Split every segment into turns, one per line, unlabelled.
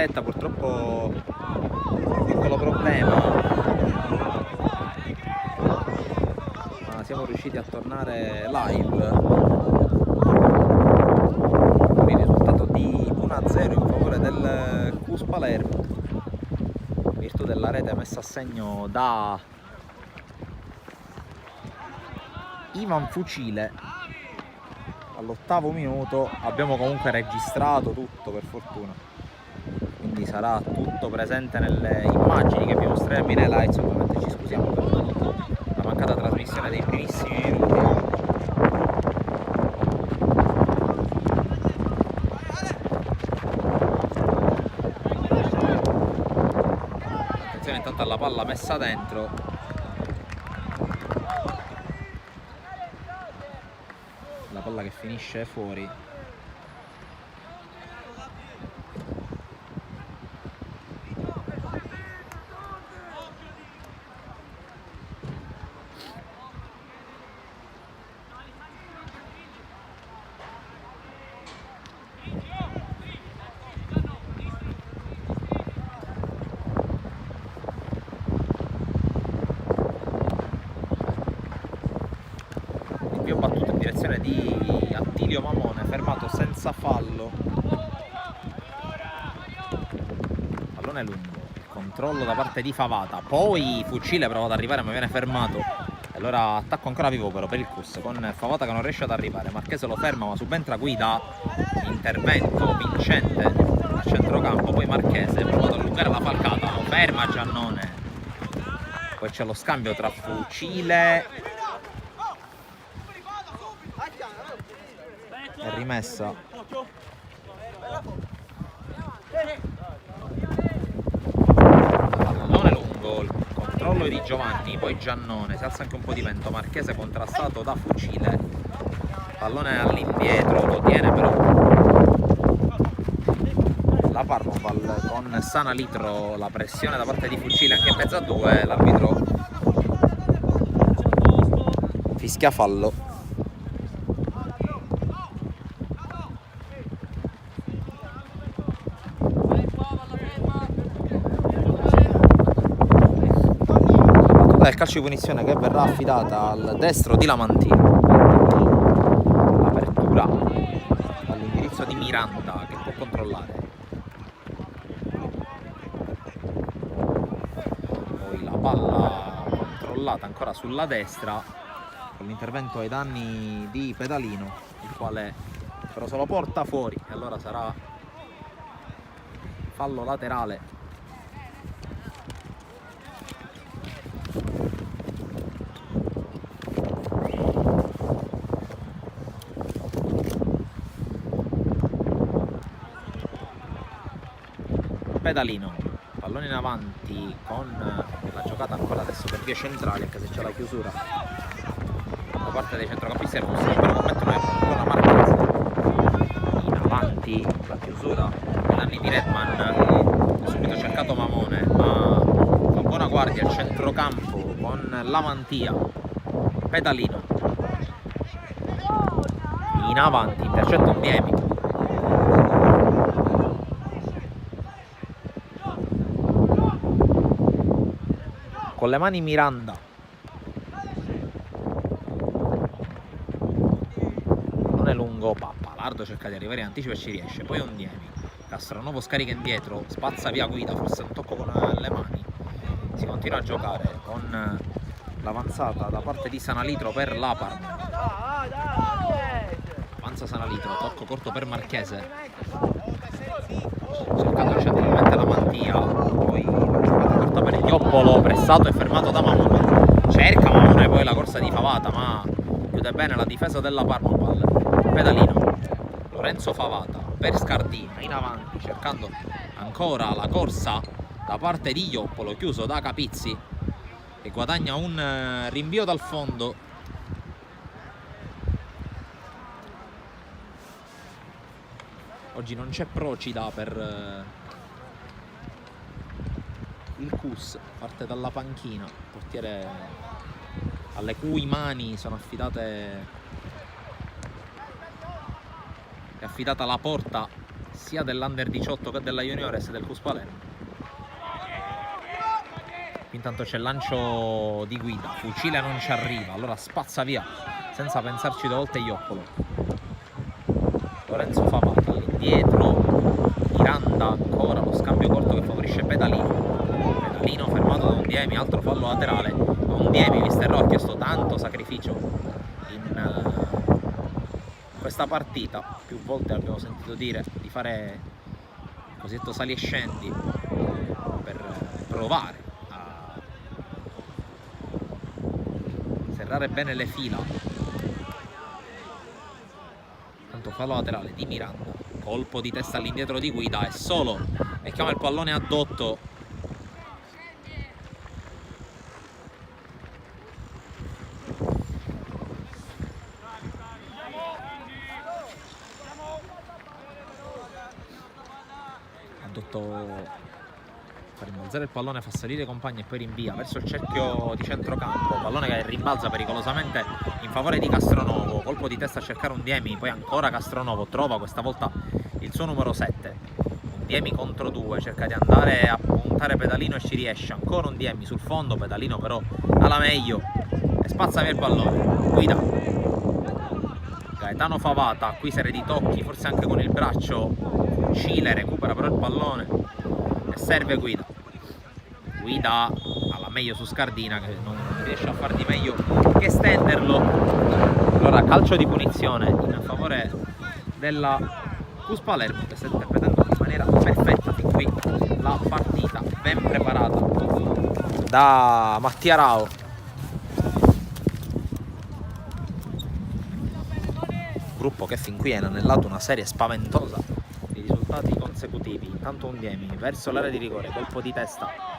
diretta, purtroppo un piccolo problema, ma siamo riusciti a tornare live con il risultato di 1-0 in favore del CUS Palermo, in virtù della rete messa a segno da Ivan Fucile all'8° minuto. Abbiamo comunque registrato tutto, per fortuna, quindi sarà tutto presente nelle immagini che vi mostreremo in highlights. Ovviamente ci scusiamo per la mancata trasmissione dei primissimi minuti. Attenzione intanto alla palla messa dentro. La palla che finisce fuori. Invio battuto in direzione di Attilio Mamone, fermato senza fallo. Pallone lungo, il controllo da parte di Favata, poi Fucile prova ad arrivare ma viene fermato, e allora attacco ancora vivo però per il CUS, con Favata che non riesce ad arrivare. Marchese lo ferma ma subentra Guida, intervento vincente a centrocampo, poi Marchese prova ad allungare la falcata, lo ferma Giannone, poi c'è lo scambio tra Fucile e rimessa. Pallone lungo, il controllo di Giovanni, poi Giannone, si alza anche un po' di vento, Marchese contrastato da Fucile, pallone all'indietro, lo tiene però la Parmoval con Sanalitro, la pressione da parte di Fucile anche in mezzo a due, l'arbitro fischia fallo. Il calcio di punizione che verrà affidata al destro di Lamantino. Apertura all'indirizzo di Miranda che può controllare. Poi la palla controllata ancora sulla destra con l'intervento ai danni di Pedalino, il quale però se lo porta fuori e allora sarà fallo laterale. Pedalino, pallone in avanti con la giocata ancora adesso per vie centrali, anche se c'è la chiusura da parte dei centrocampisti del Fucile, però commettono una Marchese. In avanti la chiusura ai danni di Redman, ha subito cercato Mamone, ma fa buona guardia il centrocampo con Lamantia. Pedalino in avanti, intercetta un Biemi. Con le mani Miranda, non è lungo, Pappalardo cerca di arrivare in anticipo e ci riesce, poi Ondiemi, Castronovo scarica indietro, spazza via Guida, forse un tocco con le mani, si continua a giocare con l'avanzata da parte di Sanalitro per l'Apar, avanza Sanalitro, tocco corto per Marchese, cercando centralmente la Mantia, poi giocata corta per Ioppolo, pressato e fermato da Mamone, cerca Mamone poi la corsa di Favata ma chiude bene la difesa della Parmopal. Pedalino, Lorenzo Favata per Scardina in avanti, cercando ancora la corsa da parte di Ioppolo, chiuso da Capizzi e guadagna un rinvio dal fondo. Oggi non c'è Procida per il CUS, parte dalla panchina, portiere alle cui mani sono affidate, è affidata la porta sia dell'Under 18 che della Juniores del Cus Palermo. Intanto c'è il lancio di Guida, Fucile non ci arriva, allora spazza via senza pensarci due volte Ioppolo. Lorenzo Favata all'indietro, Miranda ancora, lo scambio corto che favorisce Pedalino fermato da Undiemi, altro fallo laterale. Undiemi, Misterro, ha chiesto tanto sacrificio in questa partita, più volte abbiamo sentito dire di fare il cosiddetto sali e scendi per provare a serrare bene le fila. Tanto fallo laterale di Miranda, colpo di testa all'indietro di Guida, è solo e chiama il pallone a Dotto. Fa rimbalzare il pallone, fa salire i compagni e poi rinvia verso il cerchio di centrocampo, pallone che rimbalza pericolosamente in favore di Castronovo, colpo di testa a cercare Undiemi, poi ancora Castronovo trova questa volta il suo numero 7, Undiemi contro 2, cerca di andare a puntare Pedalino e ci riesce, ancora Undiemi sul fondo, Pedalino però alla meglio e spazza via il pallone. Guida, Gaetano Favata, qui serie di tocchi, forse anche con il braccio. Cile recupera però il pallone e serve Guida alla meglio su Scardina, che non riesce a far di meglio che stenderlo. Allora calcio di punizione in favore della Cus Palermo, che sta interpretando in maniera perfetta fin qui la partita, ben preparata da Mattia Rao. Gruppo che fin qui è inanellato una serie spaventosa di risultati consecutivi. Intanto Undiemi verso l'area di rigore, colpo di testa,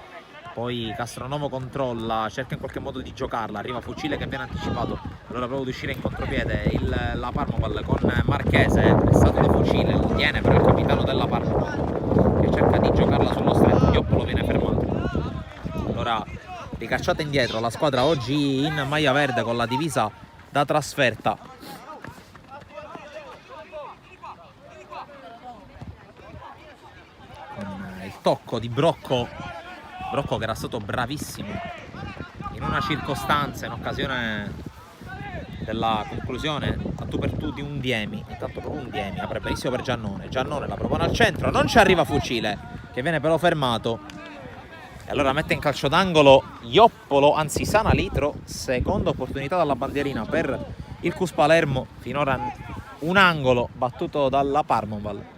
poi Castronovo controlla, cerca in qualche modo di giocarla, arriva Fucile che viene anticipato, allora prova ad uscire in contropiede la Parmopal con Marchese, pressato da Fucile, lo tiene però il capitano della Parmopal che cerca di giocarla sullo stretto, Ioppolo viene fermato. Allora ricacciata indietro la squadra oggi in maglia verde con la divisa da trasferta. Il tocco di Brocco che era stato bravissimo in una circostanza in occasione della conclusione a tu per tu di Undiemi. Intanto proprio Undiemi apre benissimo per Giannone la propone al centro, non ci arriva Fucile che viene però fermato e allora mette in calcio d'angolo Ioppolo, anzi Sanalitro, seconda opportunità dalla bandierina per il Cus Palermo, finora un angolo battuto dalla Parmopal.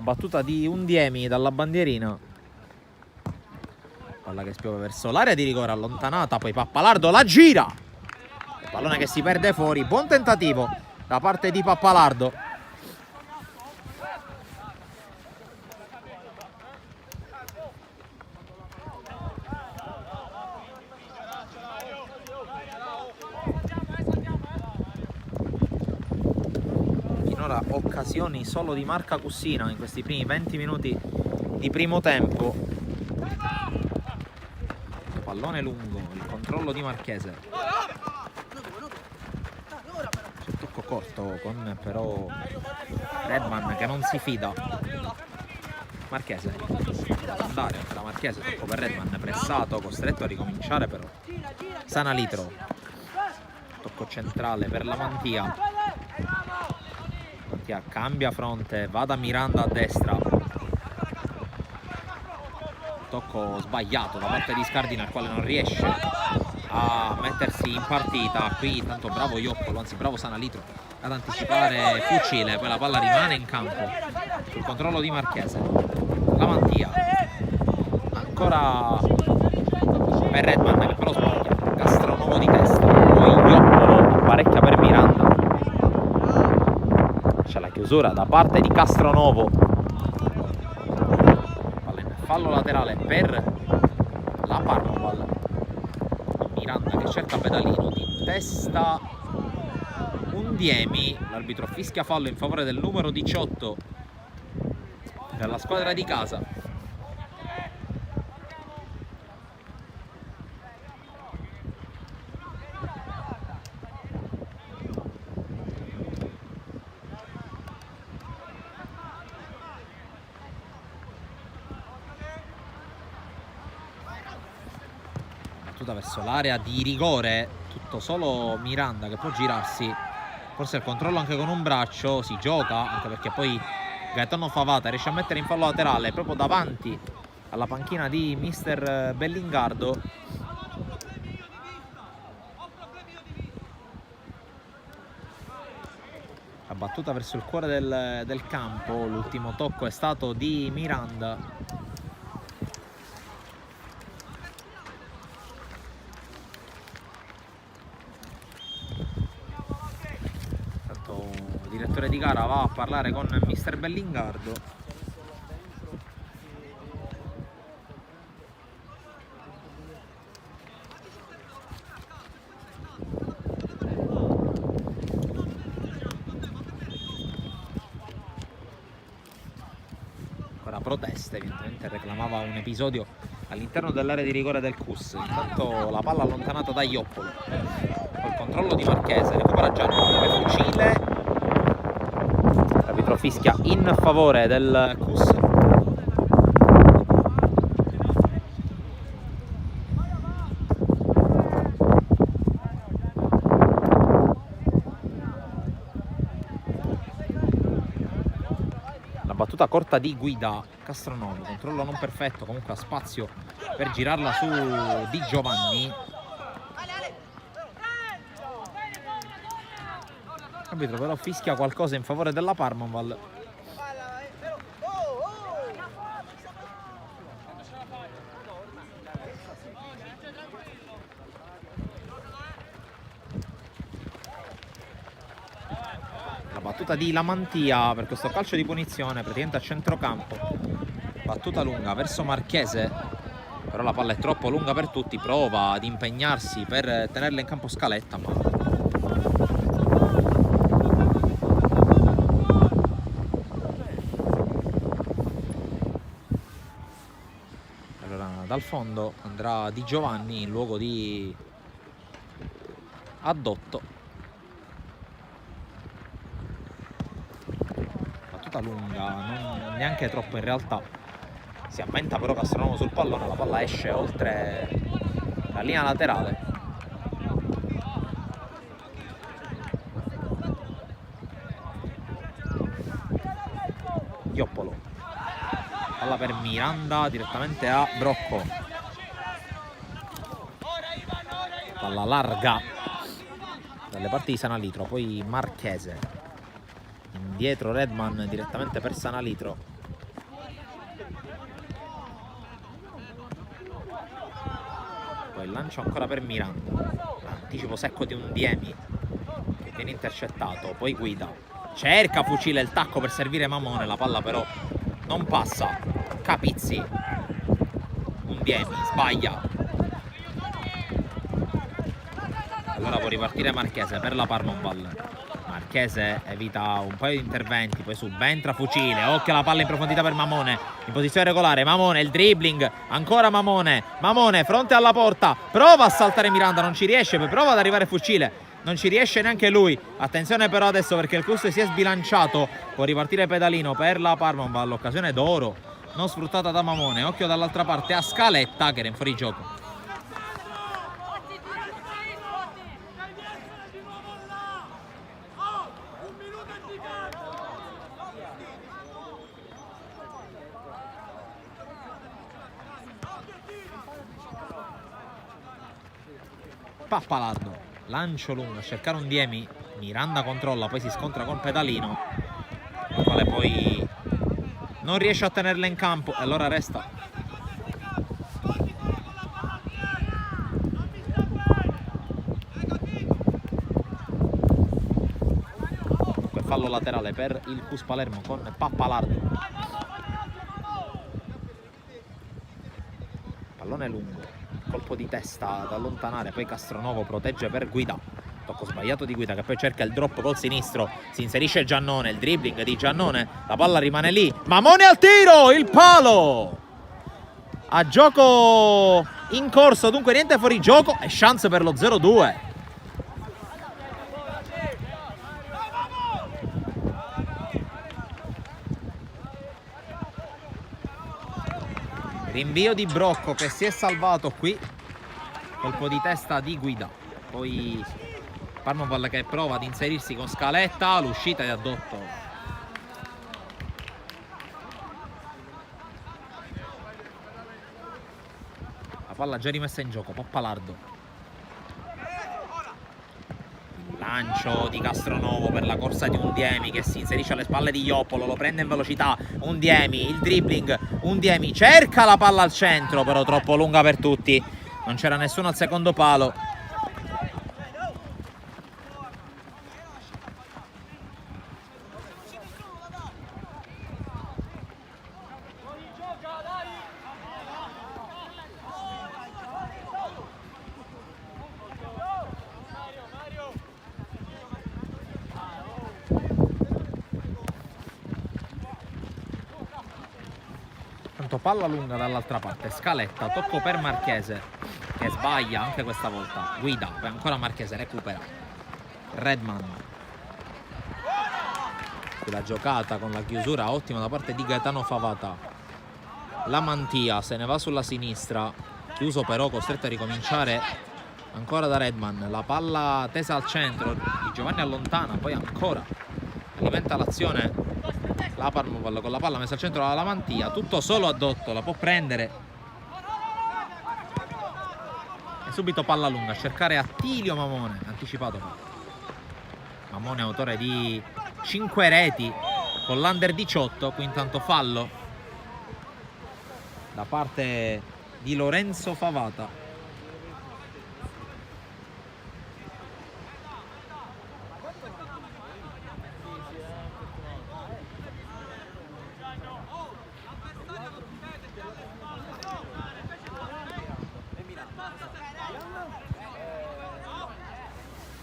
Battuta di Undiemi dalla bandierina, palla che spiove verso l'area di rigore allontanata, poi Pappalardo la gira, il pallone che si perde fuori, buon tentativo da parte di Pappalardo. Occasioni solo di Marca Cussina in questi primi 20 minuti di primo tempo. Pallone lungo, il controllo di Marchese, c'è tocco corto con però Redman che non si fida. Marchese andare da Marchese, tocco per Redman, pressato, costretto a ricominciare però Sanalitro, tocco centrale per la Mantia, cambia fronte, va da Miranda a destra, tocco sbagliato da parte di Scardina, al quale non riesce a mettersi in partita. Qui tanto bravo Ioppolo, anzi bravo Sanalitro ad anticipare Fucile, poi la palla rimane in campo sul controllo di Marchese. La Mantia ancora per Redman che però sbaglia, Castronovo di testa, poi Ioppolo apparecchia per Miranda, c'è la chiusura da parte di Castronovo, palla in fallo laterale per la Parmaval. Miranda che cerca Pedalino di testa, Undiemi, l'arbitro fischia fallo in favore del numero 18 della squadra di casa. Verso l'area di rigore, tutto solo Miranda che può girarsi, forse il controllo anche con un braccio, si gioca, anche perché poi Gaetano Favata riesce a mettere in fallo laterale proprio davanti alla panchina di mister Bellingardo. La battuta verso il cuore del campo, l'ultimo tocco è stato di Miranda. Il direttore di gara va a parlare con mister Bellingardo. Ancora proteste, evidentemente reclamava un episodio all'interno dell'area di rigore del CUS. Intanto la palla allontanata da Ioppolo, col controllo di Marchese, recupera Gianni, Fucile. L'arbitro fischia in favore del CUS. La battuta corta di Guida, Castronovo, controllo non perfetto, comunque ha spazio per girarla su Di Giovanni. L'arbitro però fischia qualcosa in favore della Parmaval. La battuta di Lamantia per questo calcio di punizione, praticamente a centrocampo. Battuta lunga verso Marchese, però la palla è troppo lunga per tutti, prova ad impegnarsi per tenerla in campo Scaletta, ma dal fondo andrà Di Giovanni in luogo di Addotto. Battuta lunga, non neanche troppo in realtà. Si avventa però Castronovo sul pallone, la palla esce oltre la linea laterale. Ioppolo. Palla per Miranda direttamente a Brocco. Palla larga dalle parti di Sanalitro, poi Marchese. Indietro Redman direttamente per Sanalitro. Poi il lancio ancora per Miranda. Anticipo secco di Undiemi che viene intercettato. Poi Guida. Cerca Fucile il tacco per servire Mamone. La palla però non passa. Capizzi. Undiemi sbaglia. Allora può ripartire Marchese per la Parmaval. Marchese evita un paio di interventi, poi subentra Fucile. Occhio alla palla in profondità per Mamone. In posizione regolare Mamone, il dribbling. Ancora Mamone. Mamone fronte alla porta. Prova a saltare Miranda, non ci riesce. Poi prova ad arrivare Fucile. Non ci riesce neanche lui. Attenzione però adesso perché il CUS si è sbilanciato. Può ripartire Pedalino per la Parmaval. L'occasione d'oro non sfruttata da Mamone. Occhio dall'altra parte a Scaletta che era in fuorigioco. Pappalardo, lancio lungo a cercare Undiemi. Miranda controlla, poi si scontra con Pedalino, il quale poi non riesce a tenerla in campo e allora resta. Dunque fallo laterale per il CUS Palermo con Pappalardo. pallone lungo, colpo di testa da allontanare, poi Castronovo protegge per Guida, tocco sbagliato di Guida che poi cerca il drop col sinistro, si inserisce Giannone, il dribbling di Giannone, la palla rimane lì, Mamone al tiro, il palo! A gioco in corso, dunque niente fuori gioco e chance per lo 0-2. Rinvio di Brocco che si è salvato qui, colpo di testa di Guida, poi Parmaval che prova ad inserirsi con Scaletta, l'uscita è a Dotto. Palla già rimessa in gioco, Pappalardo. Il lancio di Castronovo per la corsa di Undiemi che si inserisce alle spalle di Ioppolo, lo prende in velocità, Undiemi, il dribbling, Undiemi cerca la palla al centro, però troppo lunga per tutti, non c'era nessuno al secondo palo. Palla lunga dall'altra parte, Scaletta, tocco per Marchese che sbaglia anche questa volta, Guida, poi ancora Marchese, recupera Redman, la giocata con la chiusura ottima da parte di Gaetano Favata, la Mantia se ne va sulla sinistra, chiuso però costretto a ricominciare ancora da Redman, la palla tesa al centro di Giovanni allontana, poi ancora alimenta l'azione la Parmaval con la palla messa al centro dalla Mantia, tutto solo a Dotto, la può prendere e subito palla lunga a cercare Attilio Mamone, anticipato Mamone, autore di 5 reti con l'Under 18, qui intanto fallo da parte di Lorenzo Favata.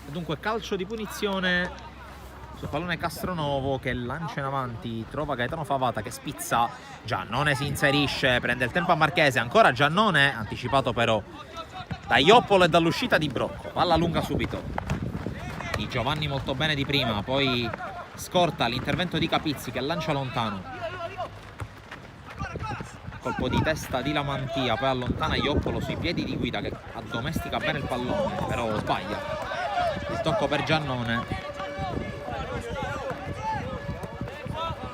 Dunque calcio di punizione sul pallone Castronovo che lancia in avanti, trova Gaetano Favata che spizza, Giannone si inserisce, prende il tempo a Marchese, ancora Giannone, anticipato però da Ioppolo e dall'uscita di Brocco, palla lunga subito di Giovanni molto bene di prima, poi scorta l'intervento di Capizzi che lancia lontano, colpo di testa di Lamantia, poi allontana Ioppolo sui piedi di Guida che addomestica bene il pallone, però sbaglia. Il tocco per Giannone,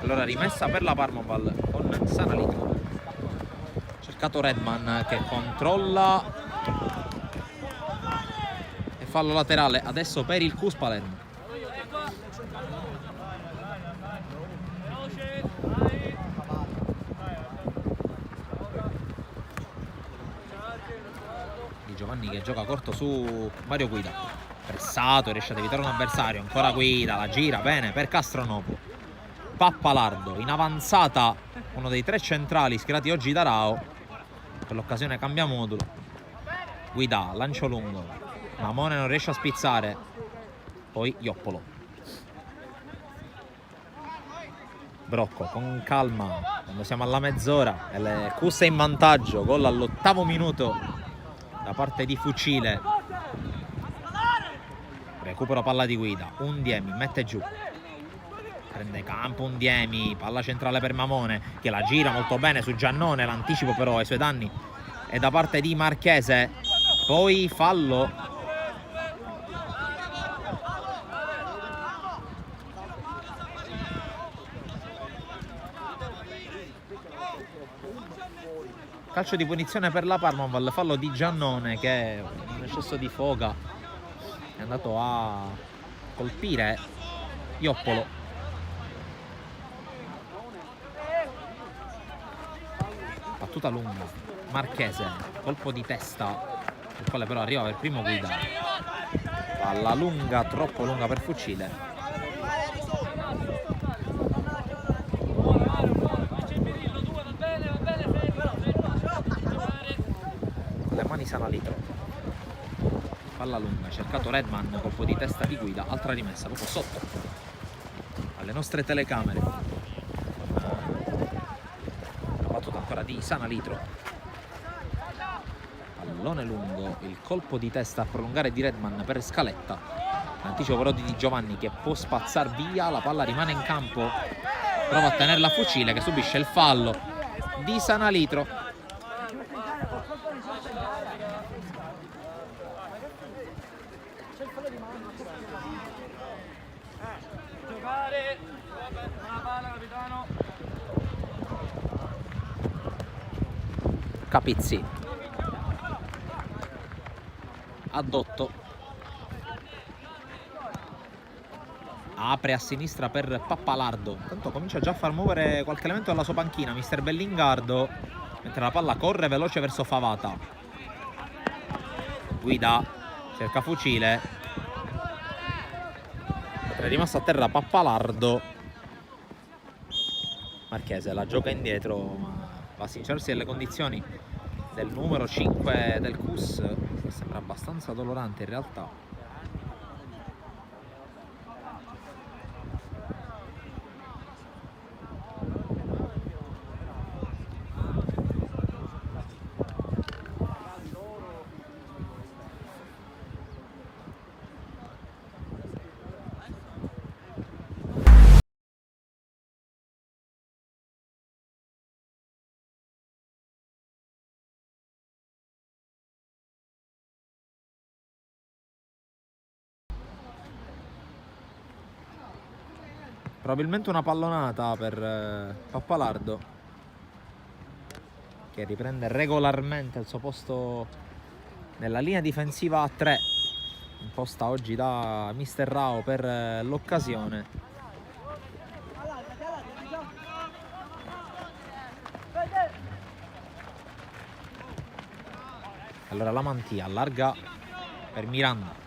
allora rimessa per la Parmaval con Sanalito, cercato Redman che controlla e fallo laterale adesso per il Cus Palermo. Di Giovanni che gioca corto su Mario Guida, pressato, riesce ad evitare un avversario, ancora Guida, la gira bene per Castronovo, Pappalardo in avanzata, uno dei 3 centrali schierati oggi da Rao, per l'occasione cambia modulo, Guida, lancio lungo, Mamone non riesce a spizzare, poi Ioppolo, Brocco con calma quando siamo alla mezz'ora e le Cus è in vantaggio, gol all'8° minuto da parte di Fucile. Recupero palla di Guida, Undiemi mette giù, prende campo Undiemi, palla centrale per Mamone che la gira molto bene su Giannone, l'anticipo però ai suoi danni è da parte di Marchese, poi fallo calcio di punizione per la Parmaval, fallo di Giannone che in eccesso di foga è andato a colpire Ioppolo. Battuta lunga, Marchese, colpo di testa, il quale però arriva per primo Guida. Palla lunga, troppo lunga per Fucile. Sanalitro. Palla lunga, cercato Redman, colpo di testa di Guida, altra rimessa, proprio sotto alle nostre telecamere. La battuta ancora di Sanalitro. Pallone lungo, il colpo di testa a prolungare di Redman per Scaletta. L'anticipo però di Giovanni che può spazzar via, la palla rimane in campo, prova a tenerla a fucile che subisce il fallo di Sanalitro. Capizzi Addotto apre a sinistra per Pappalardo, tanto comincia già a far muovere qualche elemento dalla sua panchina mister Bellingardo, mentre la palla corre veloce verso Favata. Guida cerca fucile, è rimasto a terra Pappalardo. Marchese la gioca indietro, ma va a sincerarsi delle condizioni del numero 5 del CUS, che sembra abbastanza dolorante in realtà. Probabilmente una pallonata per Pappalardo, che riprende regolarmente il suo posto nella linea difensiva a 3, imposta oggi da mister Rao per l'occasione. Allora la Mantia allarga per Miranda.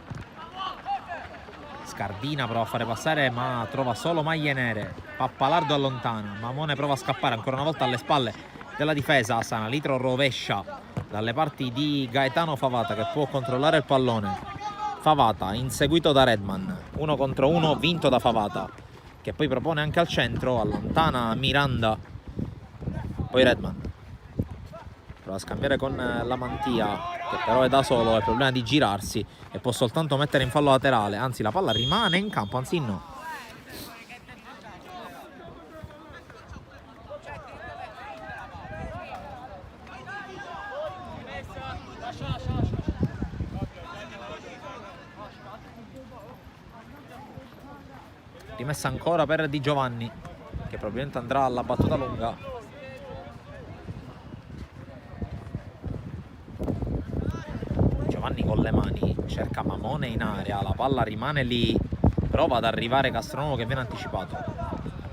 Scardina prova a fare passare ma trova solo maglie nere. Pappalardo allontana, Mamone prova a scappare ancora una volta alle spalle della difesa. Sanalitro rovescia dalle parti di Gaetano Favata che può controllare il pallone. Favata inseguito da Redman, 1 contro 1 vinto da Favata, che poi propone anche al centro, allontana Miranda, poi Redman prova a scambiare con la Mantia, che però è da solo, ha il problema di girarsi e può soltanto mettere in fallo laterale, anzi la palla rimane in campo, anzi no. Rimessa ancora per Di Giovanni, che probabilmente andrà alla battuta lunga. Giovanni con le mani cerca Mamone in area, la palla rimane lì, prova ad arrivare Castronovo che viene anticipato,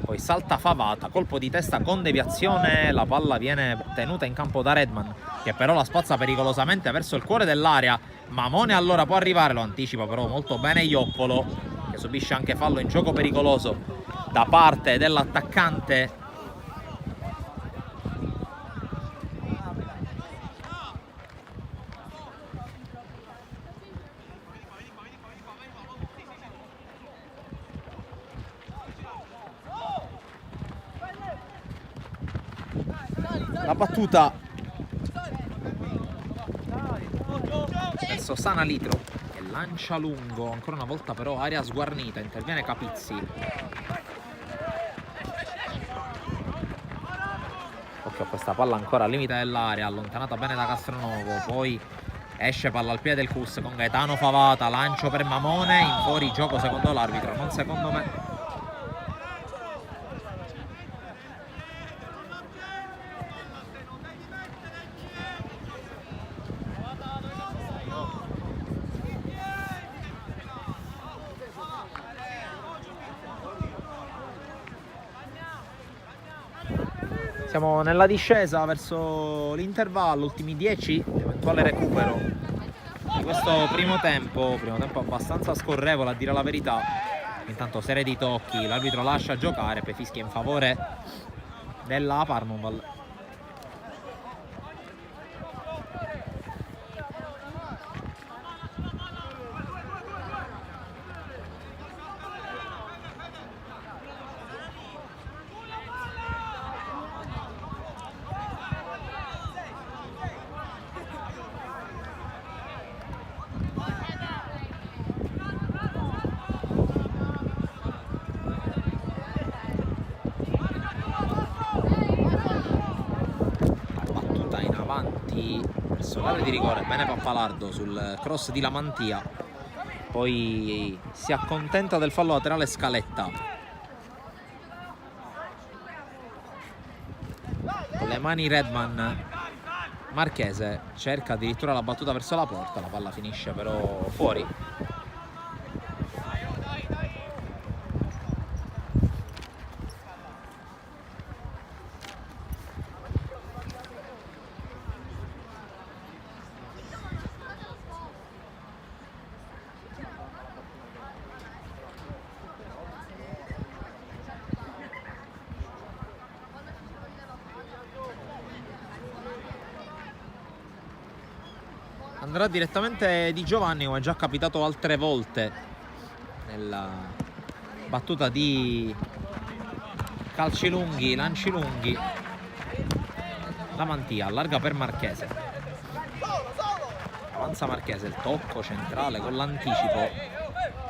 poi salta Favata, colpo di testa con deviazione, la palla viene tenuta in campo da Redman, che però la spazza pericolosamente verso il cuore dell'area. Mamone allora può arrivare, lo anticipa però molto bene Ioppolo, che subisce anche fallo in gioco pericoloso da parte dell'attaccante. La battuta verso Sanalitro che lancia lungo, ancora una volta però area sguarnita, interviene Capizzi. Occhio a questa palla ancora al limite dell'area, allontanata bene da Castronovo, poi esce palla al piede del CUS con Gaetano Favata, lancio per Mamone, in fuori gioco secondo l'arbitro, non secondo me. Siamo nella discesa verso l'intervallo, ultimi 10, eventuale recupero di questo primo tempo abbastanza scorrevole a dire la verità. Intanto serie di tocchi, l'arbitro lascia giocare, poi fischia in favore della Parmonval. avanti verso l'area di rigore. Bene Pappalardo sul cross di Lamantia. Poi si accontenta del fallo laterale Scaletta. Con le mani Redman. Marchese cerca addirittura la battuta verso la porta. La palla finisce però fuori. Andrà direttamente Di Giovanni, come è già capitato altre volte nella battuta di calci lunghi, lanci lunghi. Lamantia allarga per Marchese. Avanza Marchese, il tocco centrale con l'anticipo.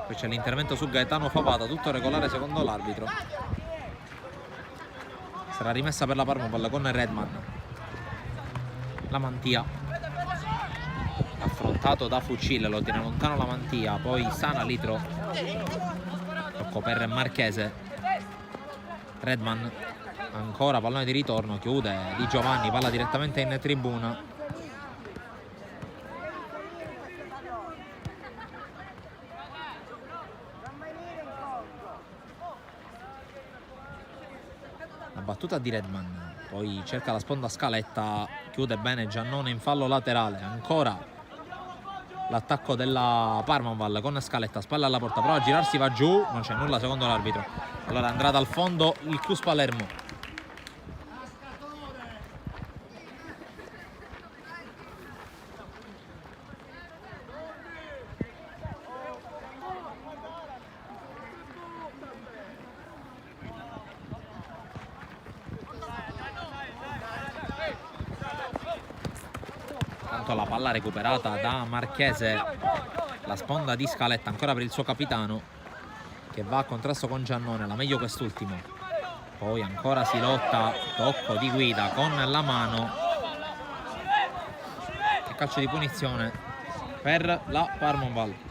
Poi c'è l'intervento su Gaetano Favata, tutto regolare secondo l'arbitro. Sarà rimessa per la Parma, palla con Redman. Lamantia. Affrontato da Fucile, lo tiene lontano Lamantia, poi sana Litro. Tocco per Marchese. Redman. Ancora pallone di ritorno, chiude Di Giovanni, palla direttamente in tribuna. La battuta di Redman, poi cerca la sponda Scaletta, chiude bene Giannone in fallo laterale. Ancora l'attacco della Parmaval con Scaletta, spalla alla porta, prova a girarsi, va giù, non c'è nulla secondo l'arbitro. Allora andrà dal fondo il Cus Palermo. La palla recuperata da Marchese, la sponda di Scaletta ancora per il suo capitano che va a contrasto con Giannone, la meglio quest'ultimo. Poi ancora si lotta, tocco di guida con la mano e calcio di punizione per la Parmaval.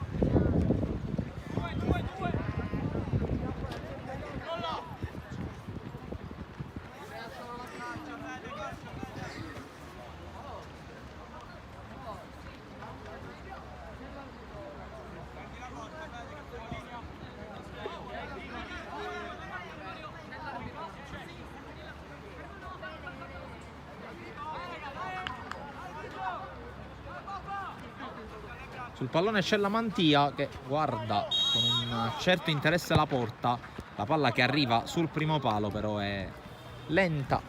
Sul pallone c'è Lamantia che guarda con un certo interesse la porta. La palla che arriva sul primo palo però è lenta,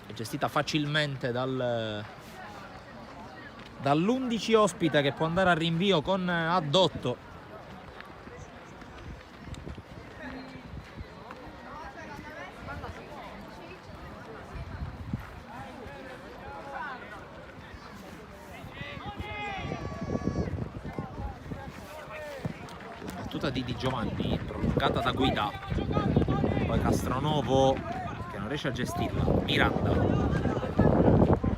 è gestita facilmente dall'11 ospite, che può andare a rinvio con Addotto. Di Di Giovanni prolungata da Guida, poi Castronovo che non riesce a gestirla. Miranda,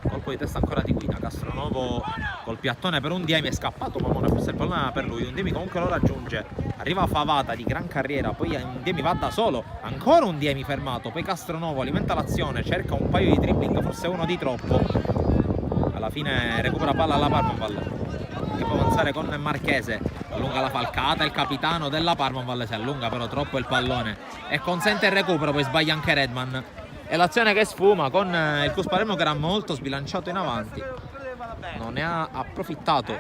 colpo di testa ancora di Guida. Castronovo col piattone per Undiemi, è scappato Mamone, forse il pallone per lui. Undiemi comunque lo raggiunge, arriva Favata di gran carriera, poi Undiemi va da solo, ancora Undiemi fermato, poi Castronovo alimenta l'azione, cerca un paio di dribbling, forse uno di troppo. Alla fine recupera palla alla Parmaval che può avanzare con Marchese, allunga la falcata, il capitano della Parmaval si allunga però troppo il pallone e consente il recupero, poi sbaglia anche Redman e l'azione che sfuma con il Cus Palermo che era molto sbilanciato in avanti. Non ne ha approfittato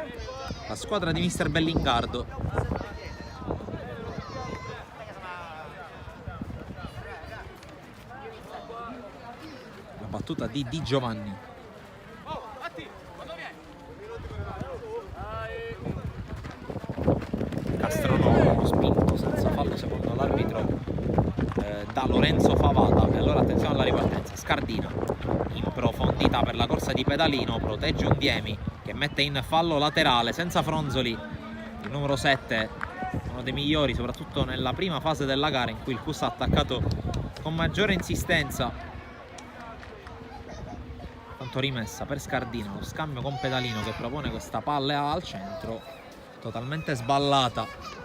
la squadra di mister Bellingardo. La battuta di Di Giovanni. Castronovo spinto senza fallo secondo l'arbitro da Lorenzo Favata. E allora attenzione alla ripartenza. Scardina in profondità per la corsa di Pedalino, protegge Undiemi che mette in fallo laterale senza Fronzoli, il numero 7, uno dei migliori soprattutto nella prima fase della gara in cui il Cus ha attaccato con maggiore insistenza. momento rimessa per Scardina, lo scambio con Pedalino che propone questa palla al centro, totalmente sballata.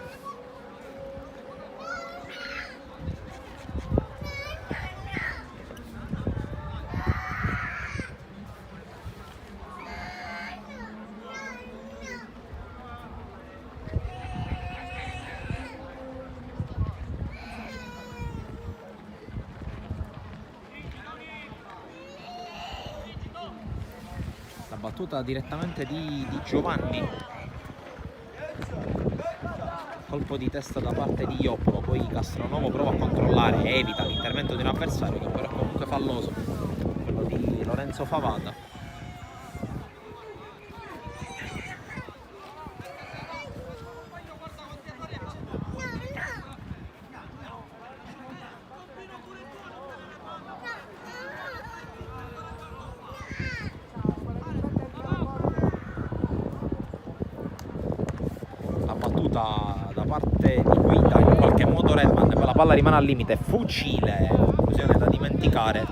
La battuta direttamente di Giovanni, colpo di testa da parte di Ioppolo, poi Castronovo prova a controllare, evita l'intervento di un avversario che però è comunque falloso, quello di Lorenzo Favata. La battuta da parte di Guida, in qualche modo Redman, la palla rimane al limite, fucile, occasione da dimenticare.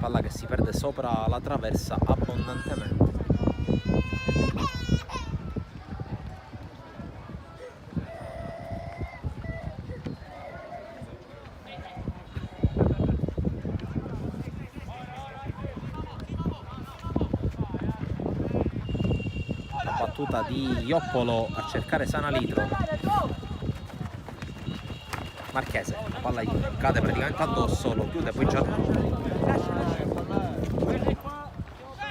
Palla che si perde sopra la traversa abbondantemente. Battuta di Ioppolo a cercare Sanalitro. Marchese, la palla gli cade praticamente addosso, lo chiude poi già.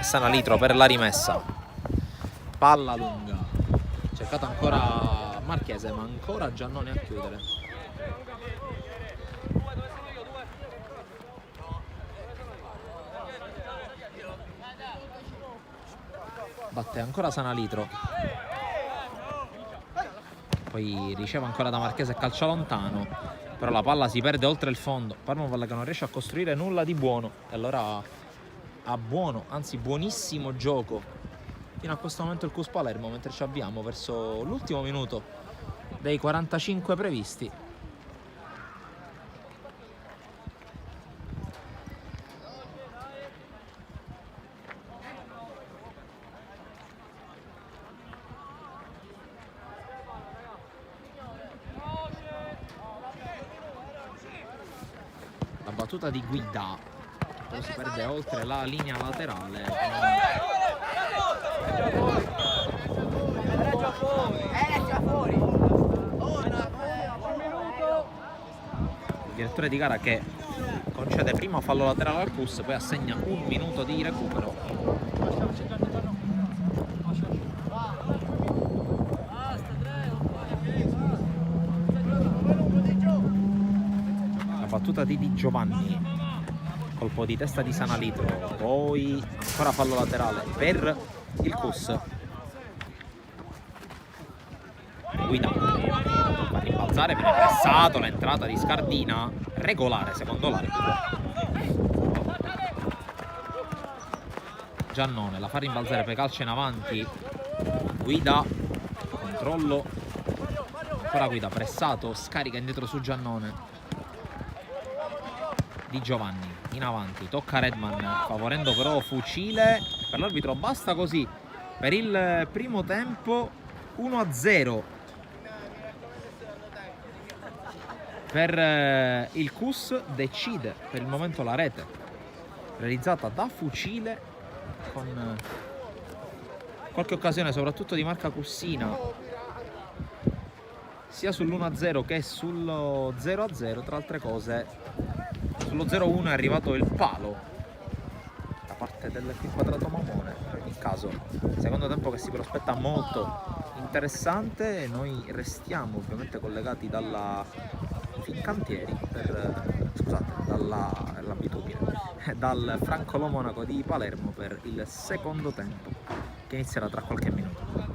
Sanalitro per la rimessa. Palla lunga. Cercato ancora Marchese, ma ancora Giannone a chiudere. Batte ancora Sanalitro, poi riceve ancora da Marchese e calcia lontano, però la palla si perde oltre il fondo. Parma palla che non riesce a costruire nulla di buono, e allora ha buono, anzi buonissimo gioco fino a questo momento il CUS Palermo, mentre ci avviamo verso l'ultimo minuto dei 45 previsti. La battuta di Guida, poi si perde oltre la linea laterale. Il direttore di gara che concede prima fallo laterale al CUS, poi assegna un minuto di recupero. La battuta di Giovanni, colpo di testa di Sanalitro, poi ancora fallo laterale per il CUS. Guida fa rimbalzare, viene pressato, l'entrata di Scardina, regolare secondo l'arbitro. Giannone la fa rimbalzare, poi calcia in avanti. Guida, controllo, ancora Guida pressato, scarica indietro su Giannone. Di Giovanni in avanti, tocca Redman, favorendo però Fucile. Per l'arbitro basta così per il primo tempo. 1-0 per il CUS. Decide per il momento la rete realizzata da Fucile, con qualche occasione soprattutto di marca Cussina sia sull'1-0 che sullo 0-0. Tra altre cose, sullo 0-1 è arrivato il palo da parte del Quadrato Mamone. In ogni caso, secondo tempo che si prospetta molto interessante, e noi restiamo ovviamente collegati dalla Fincantieri dal Francolò Monaco di Palermo per il secondo tempo che inizierà tra qualche minuto.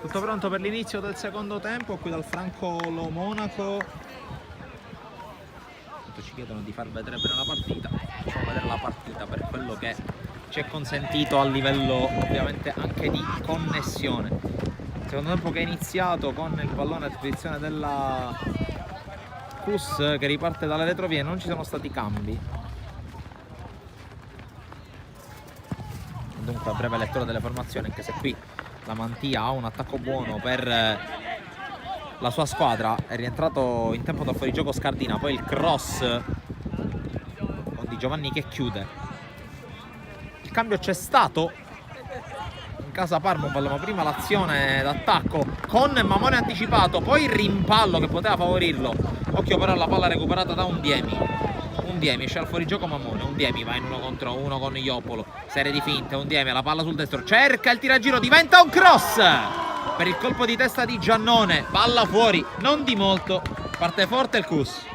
Tutto pronto per l'inizio del secondo tempo qui dal Francolo Monaco. Ci chiedono di far vedere bene la partita. Facciamo vedere la partita per quello che ci è consentito a livello ovviamente anche di connessione. Secondo tempo che è iniziato con il pallone a disposizione della Cus che riparte dalle retrovie, non ci sono stati cambi. Dunque a breve lettura delle formazioni, anche se qui la Mantia ha un attacco buono per la sua squadra. È rientrato in tempo da fuorigioco Scardina, poi il cross con Di Giovanni che chiude. Il cambio c'è stato in casa Parma, ma prima l'azione d'attacco con Mamone anticipato, poi il rimpallo che poteva favorirlo. Occhio però alla palla recuperata da Undiemi. Undiemi esce al fuorigioco Mamone, Undiemi va in 1 contro 1 con Iopolo, serie di finte, Undiemi la palla sul destro, cerca il tiragiro, diventa un cross per il colpo di testa di Giannone, palla fuori, non di molto, parte forte il Cus.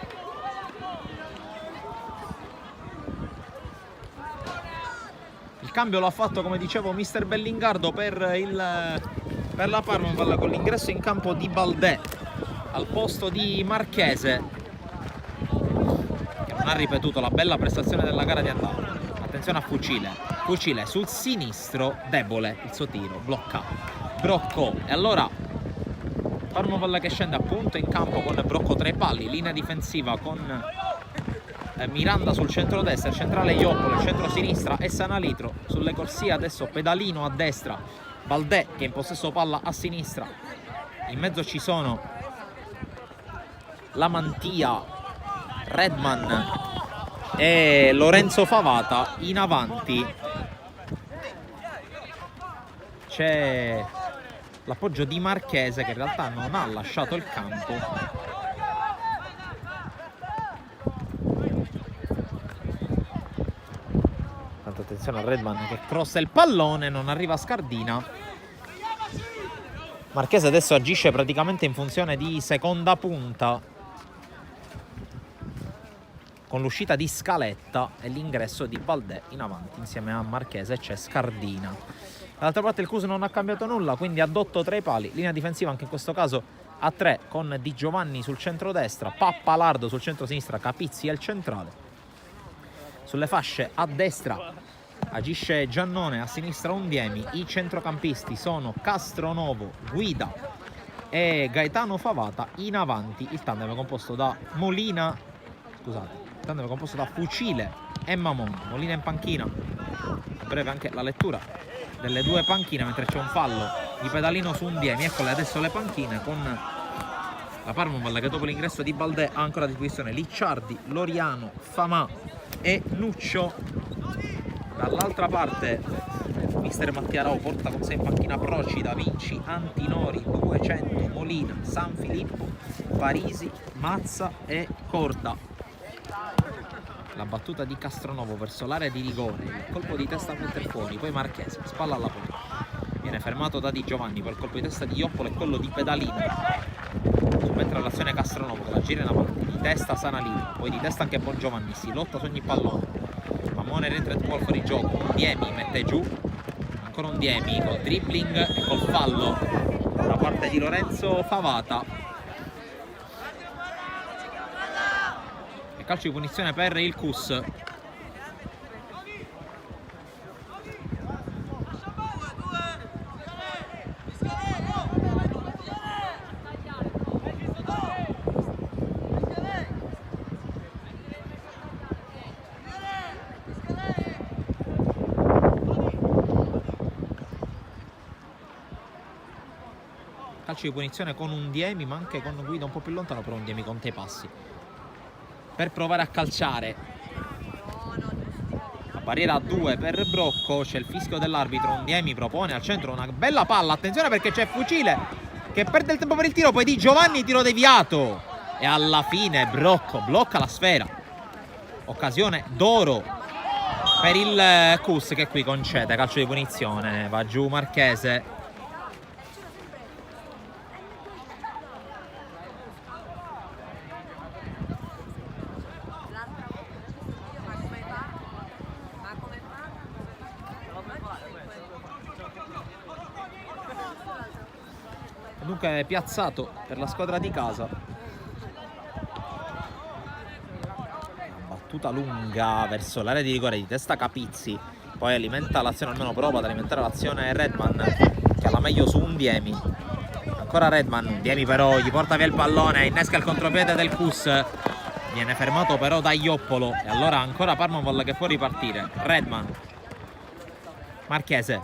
Il cambio lo ha fatto, come dicevo, mister Bellingardo per la Parma con l'ingresso in campo di Baldé al posto di Marchese, non ha ripetuto la bella prestazione della gara di andata. Attenzione a Fucile sul sinistro, debole il suo tiro, blocca Brocco, e allora Parma palla che scende appunto in campo con Brocco tra i palli, linea difensiva con Miranda sul centro-destra, il centrale Iopolo, il centro-sinistra e Sanalitro sulle corsie, adesso pedalino a destra, Baldé che è in possesso palla a sinistra, in mezzo ci sono la Mantia, Redman e Lorenzo Favata, in avanti c'è l'appoggio di Marchese che in realtà non ha lasciato il campo. Tanto attenzione a Redman che crossa il pallone, non arriva Scardina. Marchese adesso agisce praticamente in funzione di seconda punta, con l'uscita di Scaletta e l'ingresso di Baldé in avanti. Insieme a Marchese c'è Scardina. Dall'altra parte il Cus non ha cambiato nulla, quindi a dotto tra i pali, linea difensiva anche in questo caso a 3 con Di Giovanni sul centro-destra, Pappalardo sul centro-sinistra, Capizzi è il centrale. Sulle fasce a destra agisce Giannone, a sinistra Undiemi, i centrocampisti sono Castronovo, Guida e Gaetano Favata, in avanti il tandem è composto da Fucile e Mamone. Molina in panchina, a breve anche la lettura delle due panchine mentre c'è un fallo di pedalino su Undiemi. Eccole adesso le panchine con la Parma che dopo l'ingresso di Baldé ha ancora a disposizione Licciardi, Loriano, Famà e Nuccio. Dall'altra parte mister Mattiarao porta con sé in panchina Procida, Vinci, Antinori, 200, Molina, San Filippo, Parisi, Mazza e Corda. La battuta di Castronovo verso l'area di rigore, il colpo di testa a mettere fuori, poi Marchese, spalla alla porta, viene fermato da Di Giovanni, poi il colpo di testa di Iopolo e quello di pedalino. Subentra l'azione Castronovo che la gira in avanti, di testa Sanalino, poi di testa anche Bongiovanni, si lotta su ogni pallone. Mamone rientra il fuori di gioco, Undiemi mette giù, ancora Undiemi col dribbling e col fallo da parte di Lorenzo Favata. Calcio di punizione per il Cus. Calcio di punizione con Undiemi, ma anche con Guida un po' più lontano, però Undiemi conta i passi per provare a calciare. La barriera a 2 per Brocco, c'è il fischio dell'arbitro. Undiemi propone al centro una bella palla, attenzione perché c'è Fucile che perde il tempo per il tiro, poi Di Giovanni tiro deviato e alla fine Brocco blocca la sfera. Occasione d'oro per il Cus che qui concede calcio di punizione. Va giù Marchese. comunque piazzato per la squadra di casa. Una battuta lunga verso l'area di rigore di testa Capizzi, poi alimenta l'azione, almeno prova ad alimentare l'azione Redman, che ha la meglio su Undiemi. Ancora Redman, Undiemi però gli porta via il pallone, innesca il contropiede del Cus, viene fermato però da Ioppolo e allora ancora Parmavoll che può ripartire. Redman, Marchese,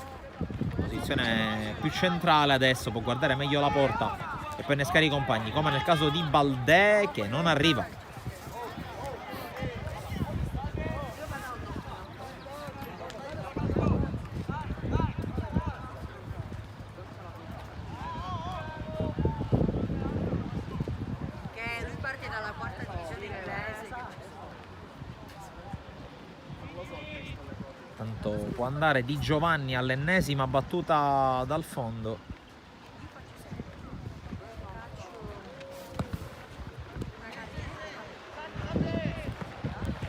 posizione più centrale adesso, può guardare meglio la porta e poi innescare i compagni, come nel caso di Baldé che non arriva. Tanto può andare Di Giovanni all'ennesima battuta dal fondo.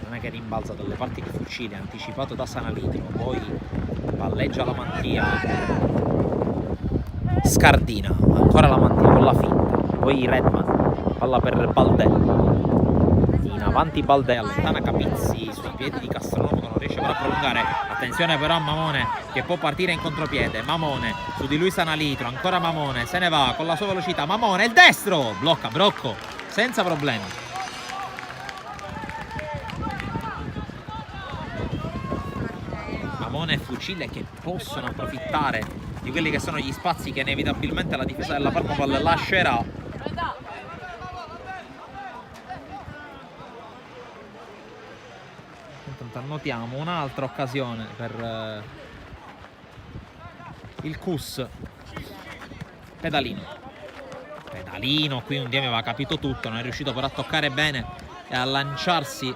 Non è che rimbalza dalle parti di Fucile, anticipato da Sanalitro, poi palleggia la Mantia, Scardina, ancora la Mantia con la finta, poi Redman, palla per Baldé, in avanti Baldé, allontana Capizzi sui piedi di Castronovo che non riesce a prolungare. Attenzione però a Mamone che può partire in contropiede. Mamone su di lui Sanalitro, ancora Mamone, se ne va con la sua velocità. Mamone, il destro, blocca Brocco senza problemi. Mamone e Fucile che possono approfittare di quelli che sono gli spazi che inevitabilmente la difesa della Parmavoll lascerà. Annotiamo un'altra occasione per il Cus. Pedalino, qui Undiemi aveva capito tutto, non è riuscito però a toccare bene e a lanciarsi,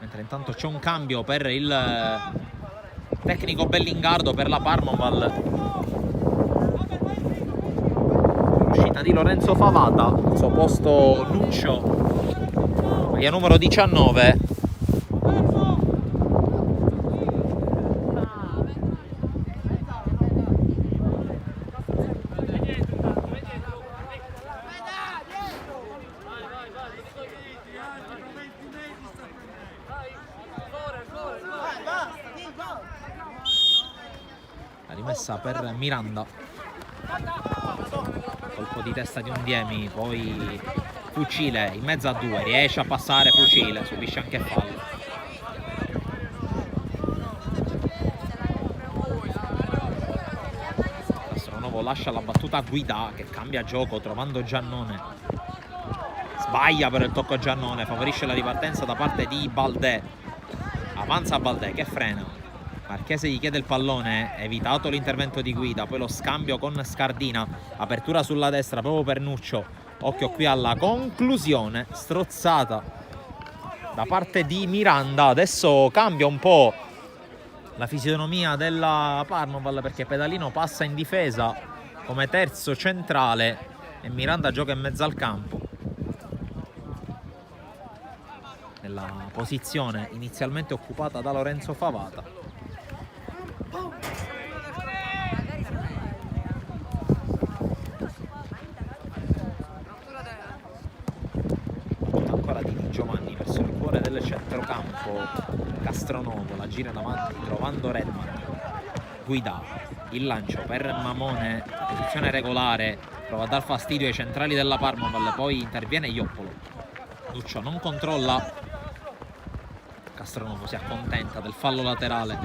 mentre intanto c'è un cambio per il tecnico Bellingardo per la Parmavoll. L'uscita di Lorenzo Favata, al suo posto Nuccio, maglia numero 19. La rimessa per Miranda, colpo di testa di Undiemi, poi Fucile in mezzo a due, riesce a passare Fucile, subisce anche fallo. Castronovo lascia la battuta a Guida che cambia gioco trovando Giannone. Sbaglia per il tocco Giannone, favorisce la ripartenza da parte di Baldé. Avanza Baldé che frena. Marchese gli chiede il pallone, evitato l'intervento di Guida, poi lo scambio con Scardina, apertura sulla destra proprio per Nuccio. Occhio qui alla conclusione, strozzata da parte di Miranda. Adesso cambia un po' la fisionomia della Parmavoll perché Pedalino passa in difesa come terzo centrale e Miranda gioca in mezzo al campo, nella posizione inizialmente occupata da Lorenzo Favata. Ancora di Giovanni verso il cuore del centrocampo. Castronovo la gira davanti trovando Redman. Guida, il lancio per Mamone, posizione regolare, prova a dar fastidio ai centrali della Parmavoll, poi interviene Ioppolo. Nuccio non controlla, Castronovo si accontenta del fallo laterale.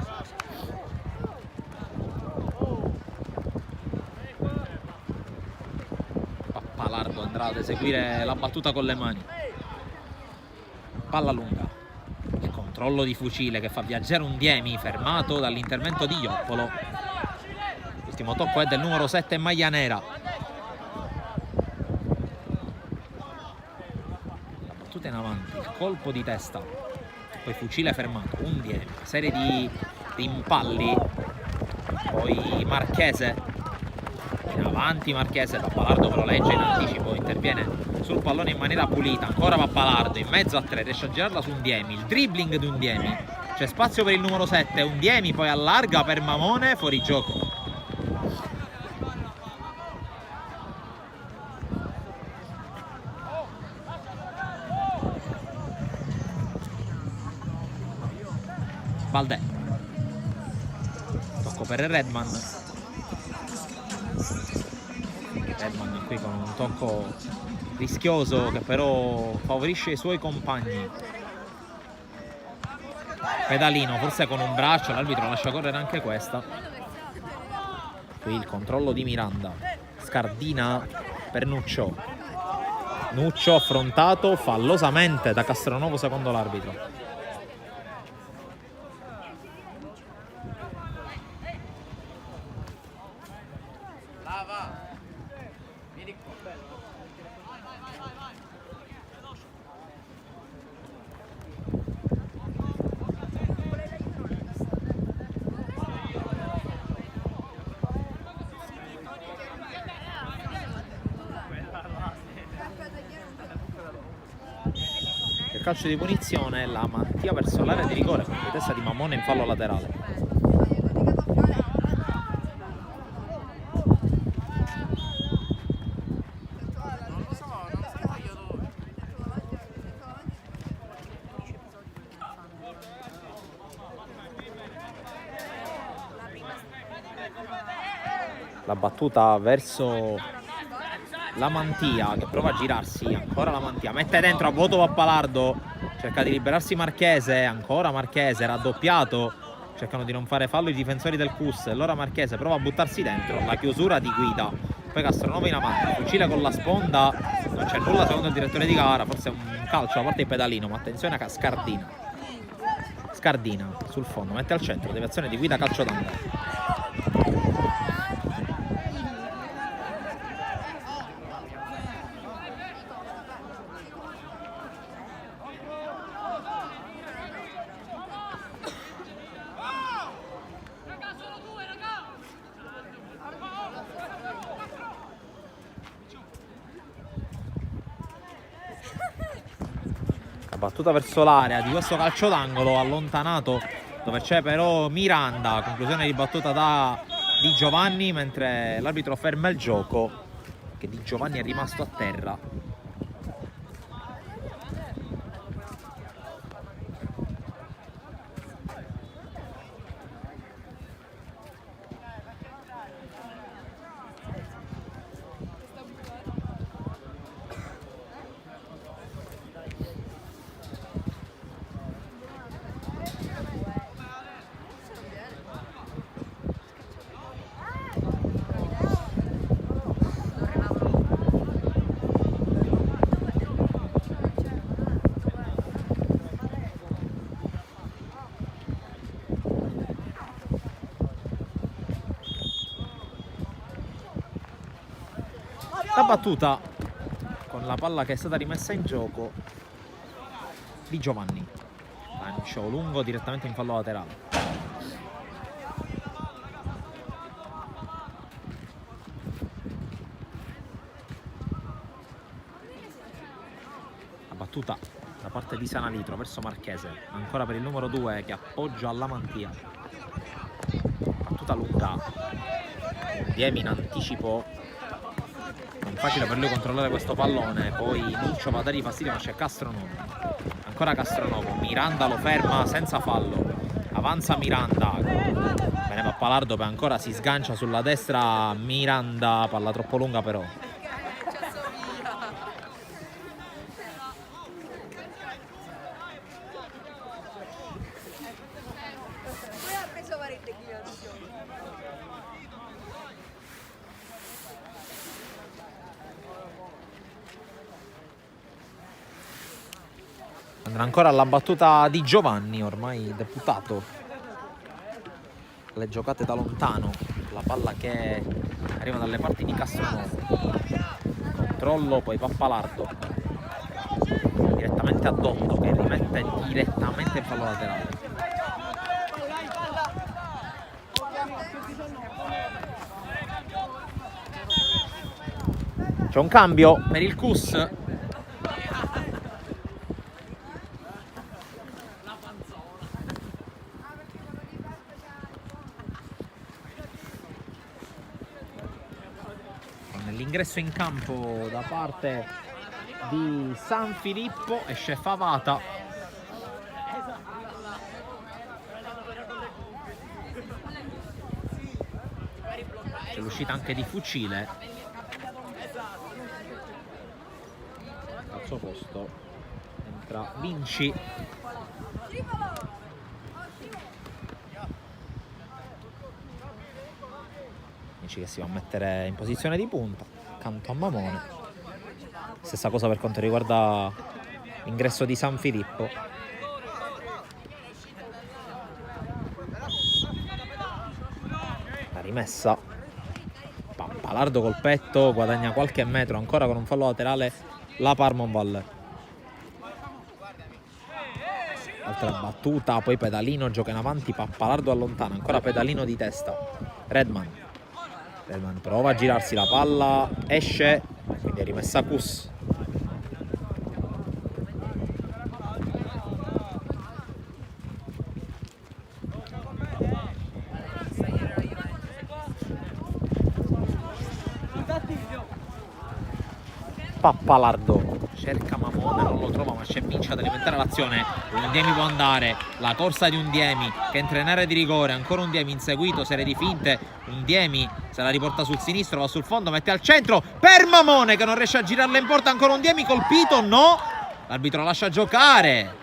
Pappalardo andrà ad eseguire la battuta con le mani. Palla lunga, il controllo di Fucile che fa viaggiare Undiemi, fermato dall'intervento di Ioppolo. L'ultimo tocco è del numero 7 in maglia nera. La battuta in avanti, il colpo di testa, poi Fucile fermato, Undiemi, serie di impalli, poi Marchese in avanti, Marchese, Pappalardo però legge in anticipo, interviene sul pallone in maniera pulita, ancora Pappalardo in mezzo a tre, riesce a girarla su Undiemi, il dribbling di Undiemi, c'è spazio per il numero 7, Undiemi poi allarga per Mamone, fuori gioco. Valdè. Tocco per Redman. Redman qui con un tocco rischioso che però favorisce i suoi compagni. Pedalino, forse con un braccio, l'arbitro lascia correre anche questa. Qui il controllo di Miranda. Scardina per Nuccio. Nuccio affrontato fallosamente da Castronovo secondo l'arbitro. Il calcio di punizione, la Mattia verso l'area di rigore con la testa di Mamone in fallo laterale. La battuta verso la Mantia che prova a girarsi, ancora la Mantia, mette dentro a vuoto Pappalardo, cerca di liberarsi Marchese, ancora Marchese, raddoppiato, cercano di non fare fallo i difensori del CUS, allora Marchese prova a buttarsi dentro, la chiusura di Guida, poi Castronovo in avanti, fucile con la sponda, non c'è nulla secondo il direttore di gara, forse un calcio da parte di Pedalino, ma attenzione a Scardina. Scardina sul fondo, mette al centro, deviazione di Guida, calcio d'angolo. Battuta verso l'area di questo calcio d'angolo allontanato dove c'è però Miranda, conclusione di battuta da Di Giovanni mentre l'arbitro ferma il gioco, che Di Giovanni è rimasto a terra. La battuta con la palla che è stata rimessa in gioco di Giovanni, lancio lungo direttamente in fallo laterale. La battuta da parte di Sanalitro verso Marchese, ancora per il numero 2 che appoggia alla Mantia. Battuta lunga, Diemi in anticipo. Non facile per lui controllare questo pallone, poi Nuccio va a dargli fastidio ma c'è Castronovo, ancora Castronovo, Miranda lo ferma senza fallo, avanza Miranda, bene Pappalardo che ancora si sgancia sulla destra Miranda, palla troppo lunga però. Andrà ancora alla battuta di Giovanni, ormai deputato. Le giocate da lontano, la palla che arriva dalle parti di Castronovo. Controllo, poi Pappalardo. Direttamente a Dotto che rimette direttamente in fallo laterale. C'è un cambio per il CUS. L'ingresso in campo da parte di San Filippo, esce Favata. c'è l'uscita anche di Fucile. Al suo posto entra Vinci. Vinci che si va a mettere in posizione di punta accanto a Mamone. Stessa cosa per quanto riguarda l'ingresso di San Filippo. La rimessa, Pappalardo col petto, guadagna qualche metro ancora con un fallo laterale la Parmonval. Altra battuta, poi pedalino, gioca in avanti, Pappalardo allontana, ancora pedalino di testa. Redman prova a girarsi la palla, esce, quindi è rimessa Cus. Pappalardo cerca Mamone, non lo trova, ma c'è Vinci ad alimentare l'azione. Undiemi può andare, la corsa di Undiemi che entra in area di rigore, ancora Undiemi inseguito, serie di finte. Undiemi se la riporta sul sinistro, va sul fondo, mette al centro per Mamone che non riesce a girarla in porta. Ancora Undiemi colpito, no, l'arbitro lascia giocare.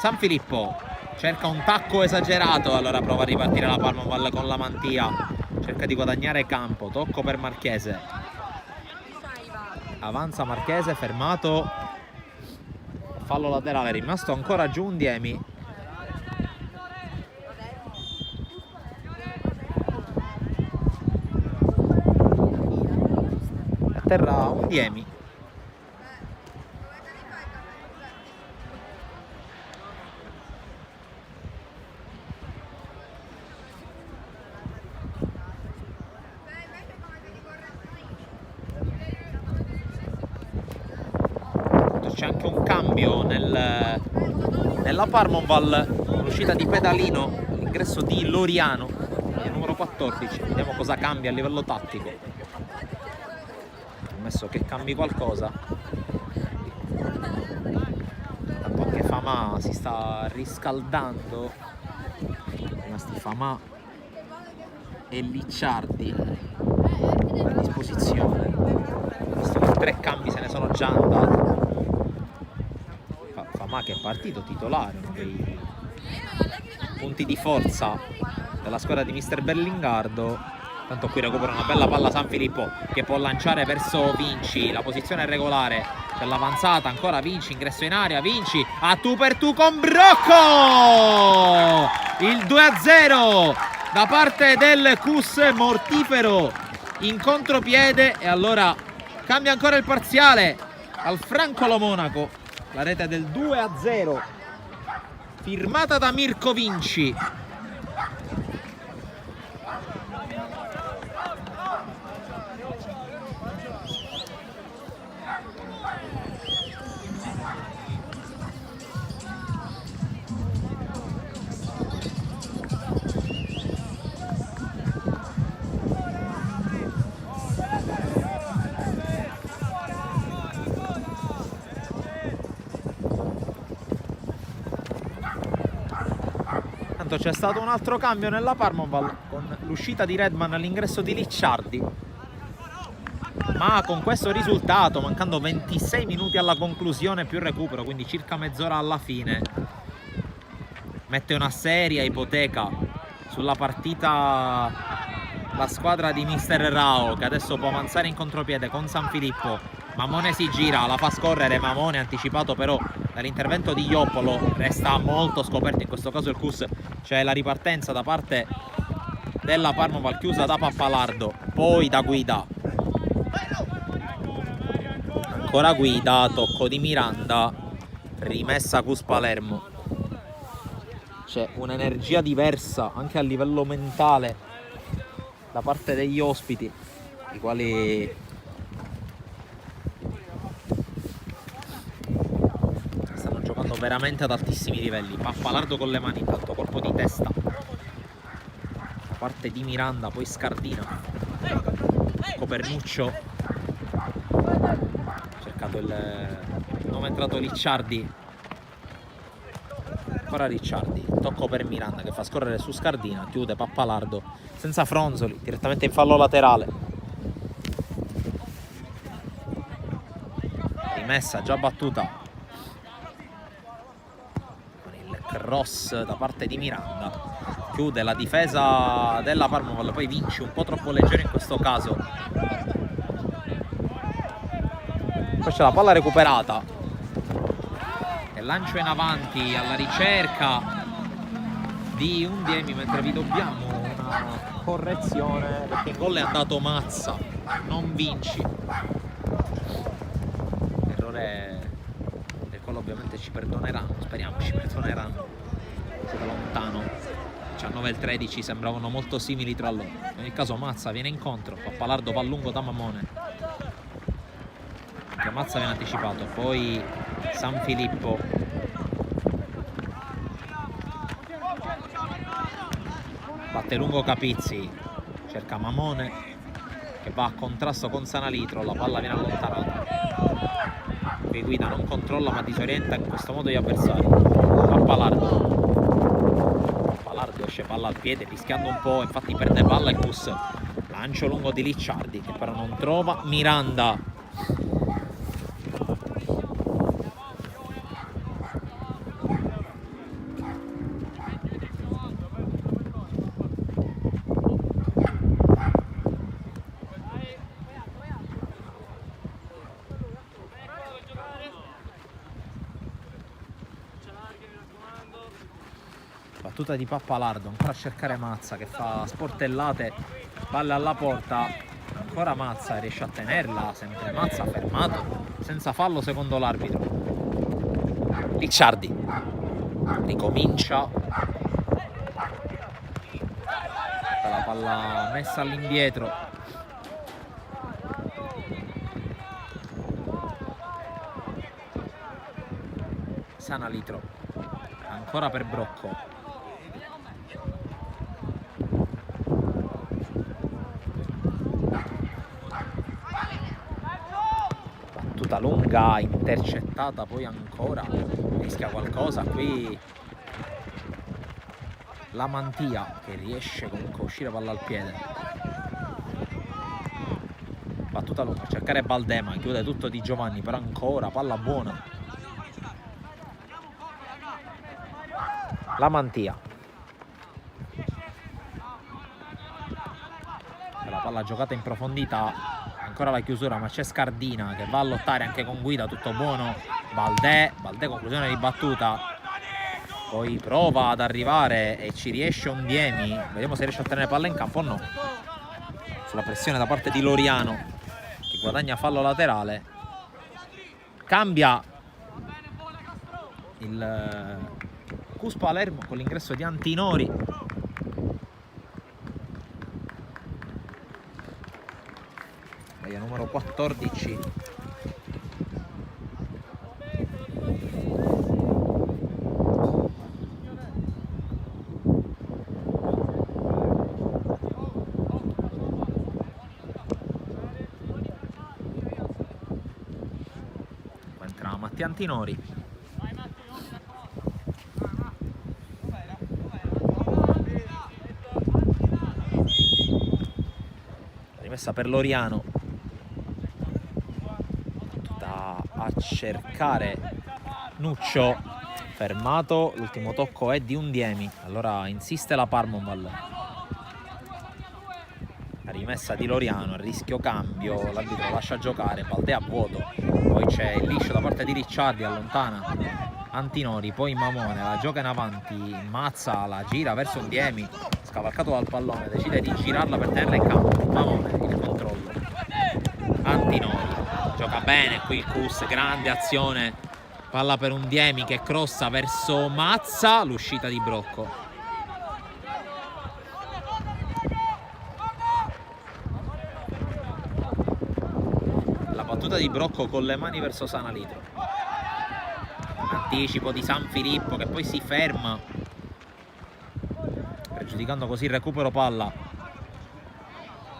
San Filippo cerca un tacco esagerato, allora prova a ripartire la Parmonval con la mantia, cerca di guadagnare campo, tocco per Marchese. Avanza Marchese, fermato, fallo laterale, rimasto ancora giù Undiemi. A terra Undiemi. C'è anche un cambio nella Parmonval, l'uscita di Pedalino, l'ingresso di Loriano, il numero 14. Vediamo cosa cambia a livello tattico. Ammesso che cambi qualcosa. Tanto anche Famà si sta riscaldando. Rimasti Famà e Licciardi a disposizione. Visto che 3 cambi se ne sono già andati. Famà che è partito titolare, uno dei punti di forza della squadra di Mister Berlingardo. Tanto qui recupera una bella palla San Filippo che può lanciare verso Vinci, la posizione è regolare, c'è l'avanzata, ancora Vinci, ingresso in area, Vinci a tu per tu con Brocco, il 2-0 da parte del Cus mortifero in contropiede, e allora cambia ancora il parziale al Francolo Monaco. La rete del 2-0 firmata da Mirko Vinci. C'è stato un altro cambio nella Parmonval con l'uscita di Redman all'ingresso di Licciardi, ma con questo risultato, mancando 26 minuti alla conclusione più recupero, quindi circa mezz'ora alla fine, mette una seria ipoteca sulla partita la squadra di Mister Rao, che adesso può avanzare in contropiede con San Filippo. Mamone si gira, la fa scorrere, Mamone anticipato però dall'intervento di Ioppolo, resta molto scoperto in questo caso il Cus. C'è la ripartenza da parte della Parmonval chiusa da Pappalardo, poi da Guida, ancora Guida, tocco di Miranda, rimessa Cus Palermo. C'è un'energia diversa anche a livello mentale da parte degli ospiti, i quali stanno giocando veramente ad altissimi livelli. Pappalardo con le mani intanto, colpo di testa da parte di Miranda, poi scardina Copernuccio, cercato non è entrato Licciardi, ancora Ricciardi, tocco per Miranda che fa scorrere su Scardina, chiude Pappalardo senza fronzoli, direttamente in fallo laterale. Rimessa già battuta con il cross da parte di Miranda, chiude la difesa della Parma, poi Vinci un po' troppo leggero in questo caso. Poi c'è la palla recuperata e lancio in avanti alla ricerca di Undiemi, mentre vi dobbiamo una correzione perché in gol è andato Mazza, non Vinci. Errore del quale ovviamente ci perdoneranno, speriamo ci perdoneranno. Da lontano 19 e il 13 sembravano molto simili tra loro. In ogni caso Mazza viene incontro, Pappalardo va lungo da Mamone, che Mazza viene anticipato, poi San Filippo batte lungo Capizzi, cerca Mamone che va a contrasto con Sanalitro, la palla viene allontanata, qui Guida non controlla ma disorienta in questo modo gli avversari. Pappalardo esce palla al piede rischiando un po', infatti perde palla e Cus, lancio lungo di Licciardi che però non trova Miranda. Battuta di Pappalardo, ancora a cercare Mazza che fa sportellate, palla alla porta, ancora Mazza riesce a tenerla, sempre Mazza fermato, senza fallo secondo l'arbitro. Licciardi ricomincia, la palla messa all'indietro, Sanalitro, ancora per Brocco, battuta lunga intercettata, poi ancora rischia qualcosa qui la Mantia che riesce comunque a uscire palla al piede. Battuta lunga a cercare Baldema, chiude tutto Di Giovanni, però ancora palla buona la Mantia, la palla giocata in profondità, ancora la chiusura ma c'è Scardina che va a lottare anche con Guida, tutto buono. Baldè conclusione di battuta, poi prova ad arrivare e ci riesce Undiemi, vediamo se riesce a tenere palla in campo o no, sulla pressione da parte di Loriano che guadagna fallo laterale. Cambia il Cus Palermo con l'ingresso di Antinori, maglia numero 14. Entra Mattia Antinori, rimessa per Loriano, tutta a cercare Nuccio, fermato, l'ultimo tocco è di Undiemi, allora insiste la Parmonval, la rimessa di Loriano, a rischio cambio, l'arbitro lascia giocare, Baldè a vuoto, poi c'è il liscio da parte di Ricciardi, allontana Antinori, poi Mamone, la gioca in avanti, Mazza la gira verso Undiemi, scavalcato dal pallone, decide di girarla per tenerla in campo, Mamone il controllo, Antinori gioca bene qui il Cus, grande azione, palla per Undiemi che crossa verso Mazza, l'uscita di Brocco. La battuta di Brocco con le mani verso Sanalitro, anticipo di San Filippo che poi si ferma, pregiudicando così il recupero palla.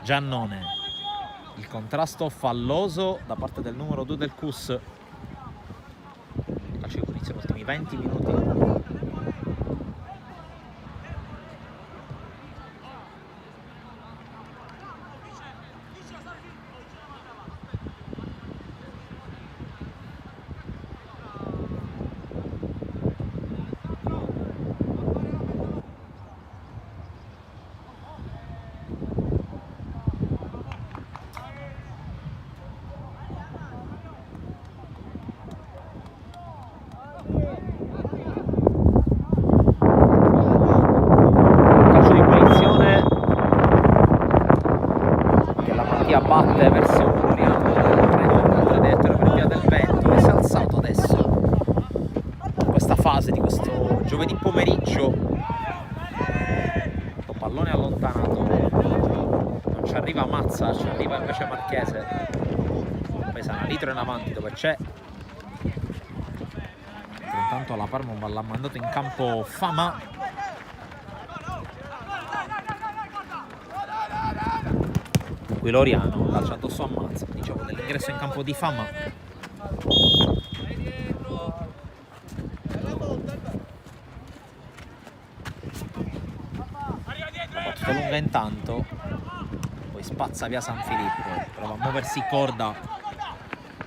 Giannone, il contrasto falloso da parte del numero 2 del Cus. Calcio che inizia gli ultimi 20 minuti batte verso direttore per via del vento, che si è alzato adesso in questa fase di questo giovedì pomeriggio. Il pallone allontanato, non ci arriva Mazza, ci arriva invece Marchese, poi Sanalitro in avanti dove c'è. Intanto la Parma l'ha mandato in campo Fama. Qui Loriano calcia addosso a Mazza, diciamo dell'ingresso in campo di Fama. Battuta lunga intanto, poi spazza via San Filippo, prova a muoversi Corda,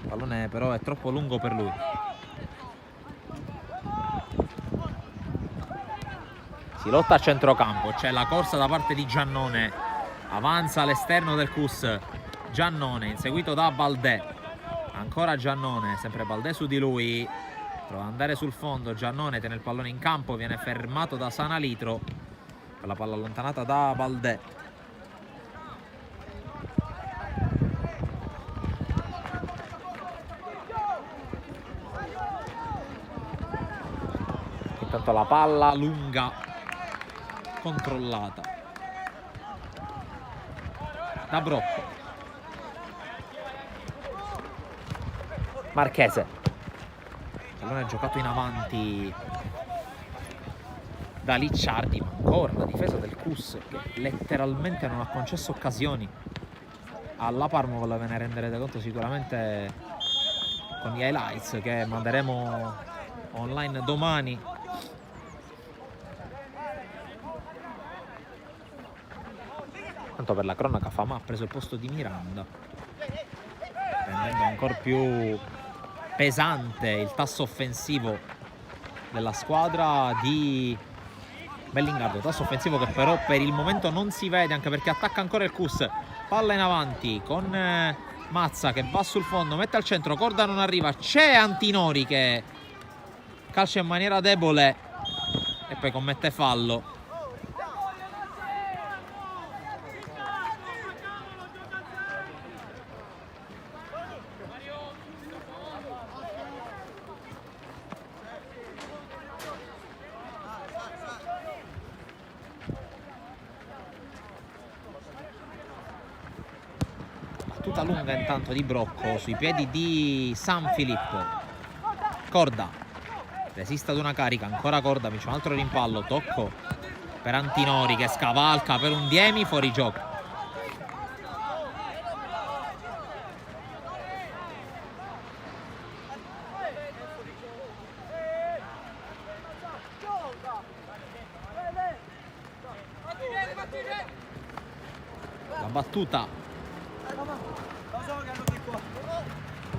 il pallone però è troppo lungo per lui. Si lotta a centrocampo, c'è la corsa da parte di Giannone, avanza all'esterno del CUS Giannone, inseguito da Baldè, ancora Giannone, sempre Baldè su di lui, prova ad andare sul fondo, Giannone tiene il pallone in campo, viene fermato da Sanalitro, per la palla allontanata da Baldè. Intanto la palla lunga controllata da Brocco. Marchese, pallone giocato in avanti da Licciardi, ma ancora la difesa del CUS che letteralmente non ha concesso occasioni alla Parma. Ve ne renderete conto sicuramente con gli highlights che manderemo online domani. Tanto per la cronaca Fama ha preso il posto di Miranda, rendendo ancora più pesante il tasso offensivo della squadra di Bellingardo, tasso offensivo che però per il momento non si vede, anche perché attacca ancora il CUS. Palla in avanti con Mazza che va sul fondo, mette al centro, Corda non arriva, c'è Antinori che calcia in maniera debole e poi commette fallo. Battuta lunga intanto di Brocco sui piedi di San Filippo. Corda resiste ad una carica, ancora Corda, vince un altro rimpallo, tocco per Antinori che scavalca per un Diemi, fuori gioco. La battuta,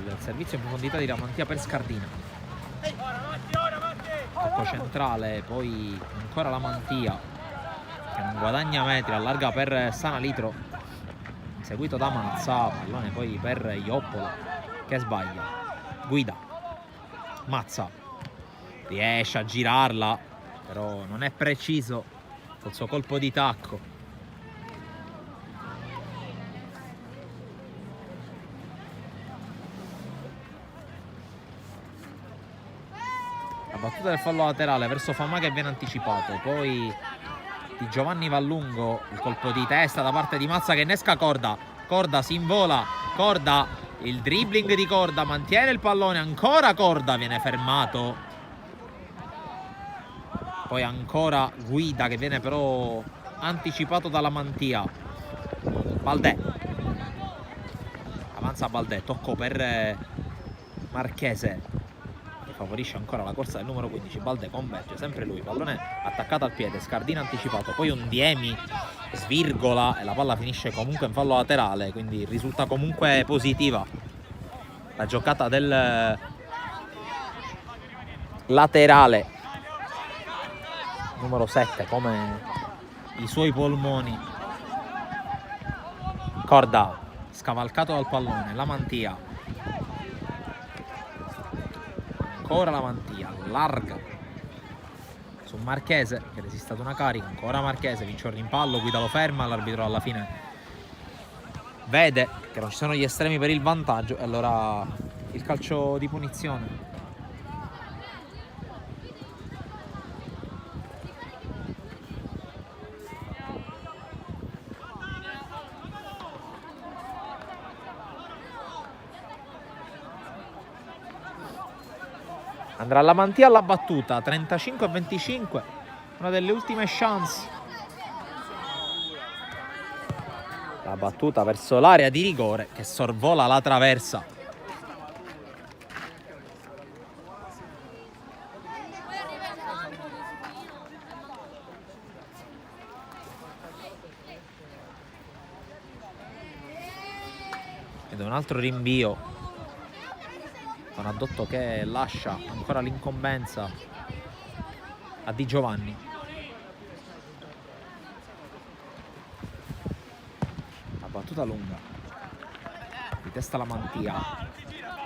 il servizio in profondità di Ramantia per Scardina, tocco centrale, poi ancora la Mantia che non guadagna metri, allarga per Sanalitro, seguito da Mazza, pallone poi per Ioppolo che sbaglia, guida Mazza, riesce a girarla però non è preciso col suo colpo di tacco. Battuta del fallo laterale verso Fama che viene anticipato, poi di Giovanni Vallungo, il colpo di testa da parte di Mazza che innesca Corda, Corda si invola, Corda, il dribbling di Corda, mantiene il pallone, ancora Corda, viene fermato, poi ancora Guida che viene però anticipato dalla Mantia. Baldè, avanza Baldè, tocco per Marchese, favorisce ancora la corsa del numero 15, Baldè converge, sempre lui, pallone attaccato al piede, Scardina anticipato, poi un Diemi svirgola e la palla finisce comunque in fallo laterale, quindi risulta comunque positiva la giocata del laterale numero 7 come i suoi polmoni. Corda scavalcato dal pallone, la Mantia, ancora la Mantia, larga su Marchese che resiste ad una carica, ancora Marchese, vince un rimpallo, Guida lo ferma, l'arbitro alla fine vede che non ci sono gli estremi per il vantaggio e allora il calcio di punizione. Andrà la Mantia alla battuta, 35-25, una delle ultime chance. La battuta verso l'area di rigore che sorvola la traversa. Ed è un altro rinvio. Donadotto che lascia ancora l'incombenza a Di Giovanni. La battuta lunga. Di testa la Mantia.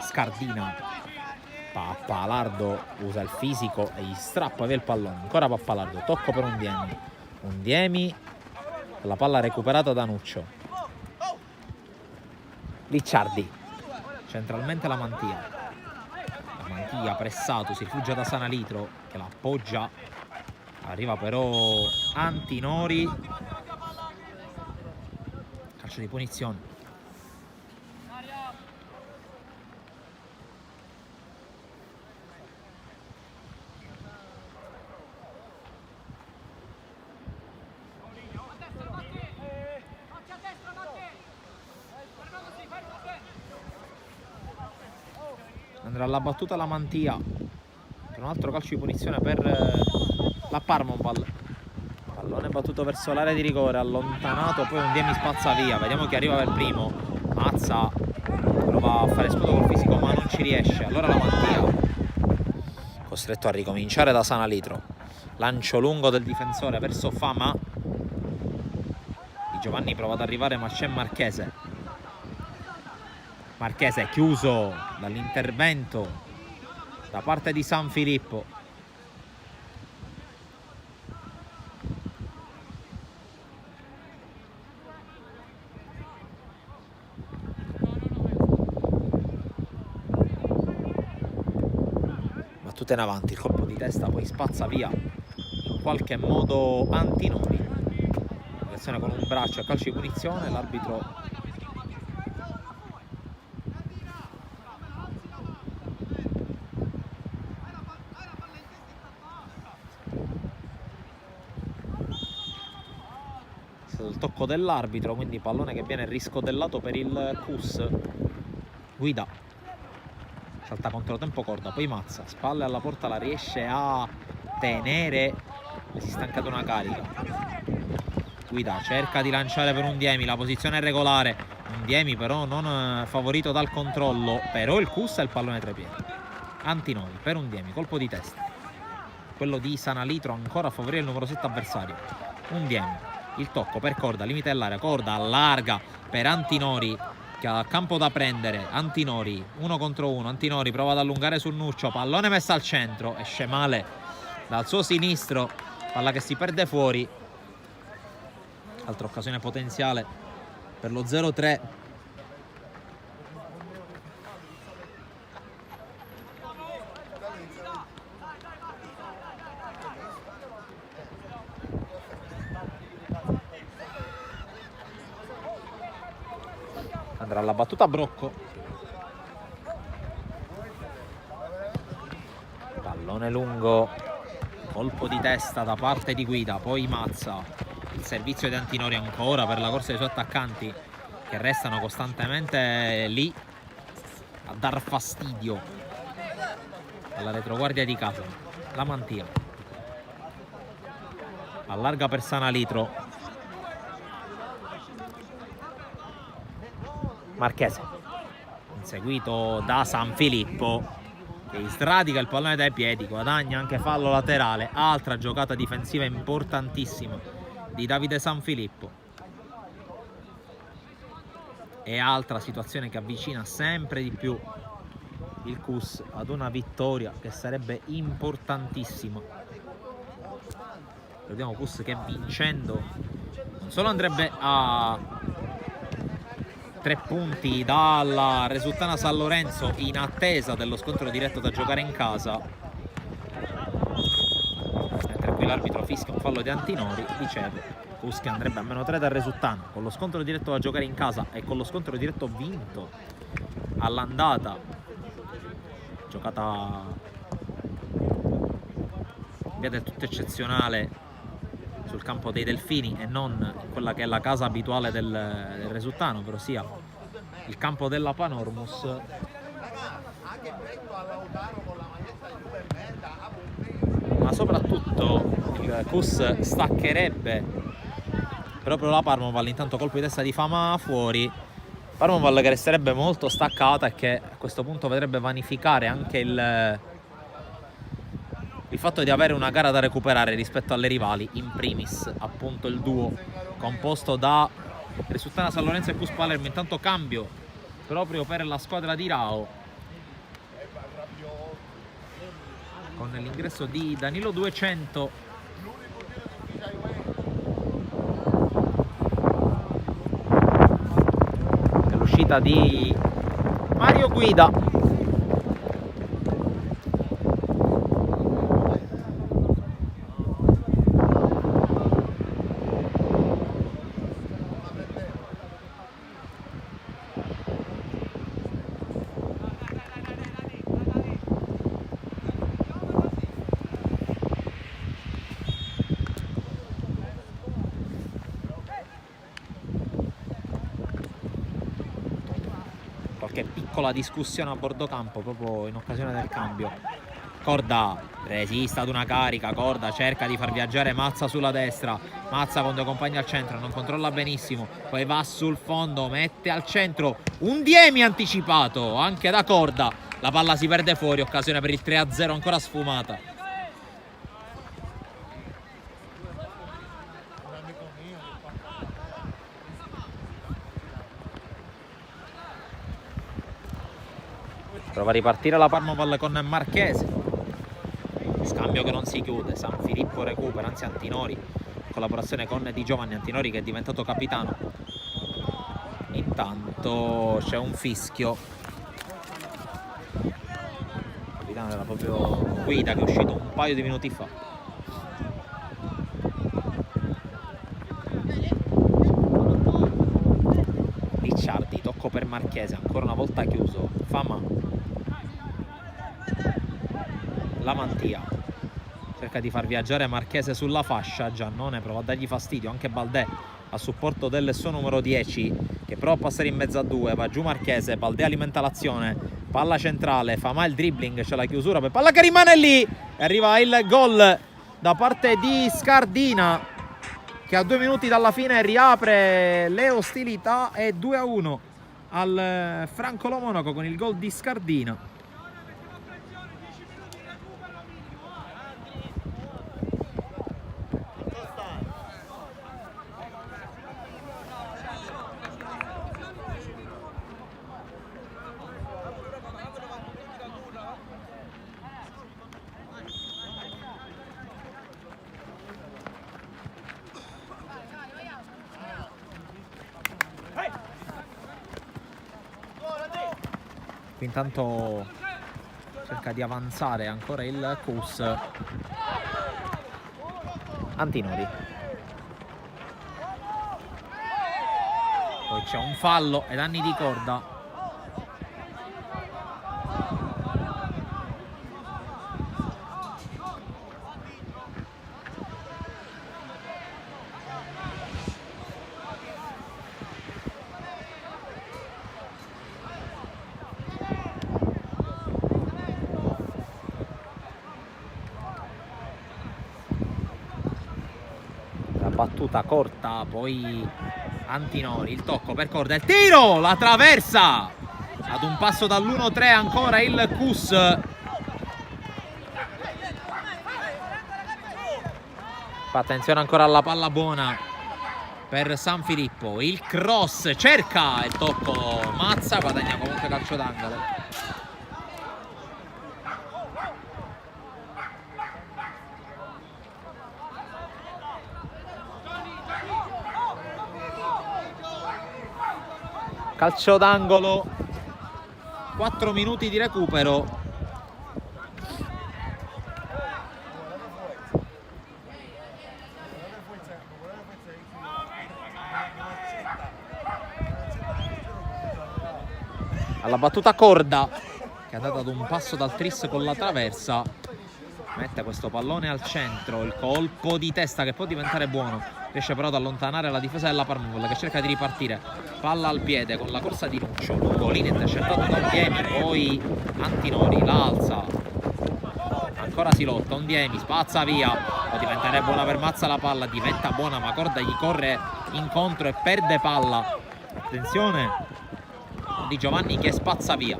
Scardina. Pappalardo usa il fisico e gli strappa via il pallone. Ancora Pappalardo. Tocco per Undiemi. Undiemi. La palla recuperata da Nuccio. Licciardi. Centralmente la Mantia. Mantia pressato, si rifugia da Sanalitro che la appoggia, arriva però Antinori, calcio di punizione. Andrà alla battuta la Mantia. Un altro calcio di punizione per la Parmonval. Pallone battuto verso l'area di rigore, allontanato, poi Undiemi spazza via. Vediamo chi arriva per primo. Mazza prova a fare scudo col fisico ma non ci riesce. Allora la Mantia, costretto a ricominciare da Sanalitro. Lancio lungo del difensore verso Fama. Di Giovanni prova ad arrivare ma c'è Marchese. Marchese chiuso dall'intervento da parte di San Filippo. Battuta in avanti, il colpo di testa poi spazza via in qualche modo Antinori. Azione con un braccio a calcio di punizione, l'arbitro il tocco dell'arbitro, quindi pallone che viene riscodellato per il Cus. Guida salta contro tempo corda, poi Mazza, spalle alla porta, la riesce a tenere, le si è stancata una carica. Guida cerca di lanciare per Undiemi, la posizione è regolare, Undiemi però non favorito dal controllo, però il Cus ha il pallone tra i piedi. Antinori per Undiemi, colpo di testa, quello di Sanalitro ancora a favorire il numero 7 avversario. Undiemi, il tocco per Corda, limite dell'area, Corda allarga per Antinori che ha campo da prendere. Antinori 1 contro 1, Antinori prova ad allungare sul Nuccio, pallone messo al centro, esce male dal suo sinistro, palla che si perde fuori. Altra occasione potenziale per lo 0-3. Andrà alla battuta Brocco. Pallone lungo, colpo di testa da parte di Guida, poi Mazza. Il servizio di Antinori ancora per la corsa dei suoi attaccanti che restano costantemente lì a dar fastidio alla retroguardia di casa. La Mantia allarga per Sanalitro. Marchese inseguito da San Filippo che sradica il pallone dai piedi, guadagna anche fallo laterale. Altra giocata difensiva importantissima di Davide San Filippo e altra situazione che avvicina sempre di più il Cus ad una vittoria che sarebbe importantissima. Vediamo Cus che vincendo non solo andrebbe a 3 punti dalla Resuttana San Lorenzo in attesa dello scontro diretto da giocare in casa. Mentre qui l'arbitro fischia un fallo di Antinori, dicevo, Cus che andrebbe a -3 dal Resuttana, con lo scontro diretto da giocare in casa e con lo scontro diretto vinto all'andata, giocata in via del tutto eccezionale sul campo dei Delfini e non in quella che è la casa abituale del Resuttano, ovvero sia il campo della Panormus. Ma soprattutto il Cus staccherebbe proprio la Parmoval, intanto colpo di testa di Fama fuori. Parmoval che resterebbe molto staccata e che a questo punto vedrebbe vanificare anche il fatto di avere una gara da recuperare rispetto alle rivali, in primis appunto il duo composto da Resuttana San Lorenzo e Cus Palermo. Intanto cambio proprio per la squadra di Rao, con l'ingresso di Danilo 200 e l'uscita di Mario Guida. Qualche piccola discussione a bordo campo proprio in occasione del cambio. Corda resiste ad una carica, Corda cerca di far viaggiare Mazza sulla destra, Mazza con due compagni al centro, non controlla benissimo, poi va sul fondo, mette al centro un Diemi anticipato anche da Corda, la palla si perde fuori, occasione per il 3-0 ancora sfumata. Prova a ripartire la Parmoval con Marchese, scambio che non si chiude, San Filippo recupera, anzi Antinori, collaborazione con Di Giovanni, Antinori che è diventato capitano. Intanto c'è un fischio, il capitano era proprio Guida che è uscito un paio di minuti fa. Ricciardi, tocco per Marchese, ancora una volta chiuso, Fama, Lamantia cerca di far viaggiare Marchese sulla fascia, Giannone prova a dargli fastidio, anche Baldè a supporto del suo numero 10 che prova a passare in mezzo a due, va giù Marchese, Baldè alimenta l'azione, palla centrale, Fama il dribbling, c'è la chiusura per palla che rimane lì e arriva il gol da parte di Scardina che a 2 minuti dalla fine riapre le ostilità e 2-1 al Francolo Monaco con il gol di Scardina. Intanto cerca di avanzare ancora il Cus. Antinori. Poi c'è un fallo ai danni di Corda. Battuta corta, poi Antinori, il tocco per Corda, il tiro, la traversa ad un passo dall'1-3 ancora il Cus. Fa attenzione ancora alla palla buona per San Filippo, il cross, cerca il tocco, Mazza guadagna comunque calcio d'angolo. Calcio d'angolo, 4 minuti di recupero. Alla battuta Corda, che è andata ad un passo dal tris con la traversa, mette questo pallone al centro, il colpo di testa che può diventare buono, riesce però ad allontanare la difesa della Parmoulle, che cerca di ripartire, palla al piede con la corsa di Nuccio, Lungolini intercettato da Ondiemi, poi Antinori la alza, ancora si lotta, Ondiemi spazza via, può diventare buona per Mazza, la palla diventa buona ma Corda gli corre incontro e perde palla. Attenzione Di Giovanni che spazza via,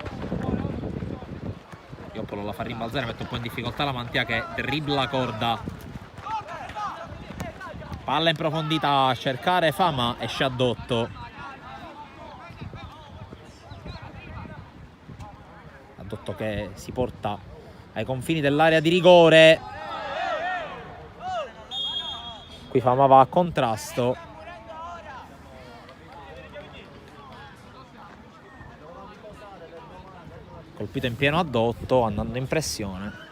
Ioppolo la fa rimbalzare, mette un po' in difficoltà la Mantia che dribbla Corda, palla in profondità a cercare Fama, esce a Dotto, che si porta ai confini dell'area di rigore, qui Fama va a contrasto, colpito in pieno a Dotto, andando in pressione.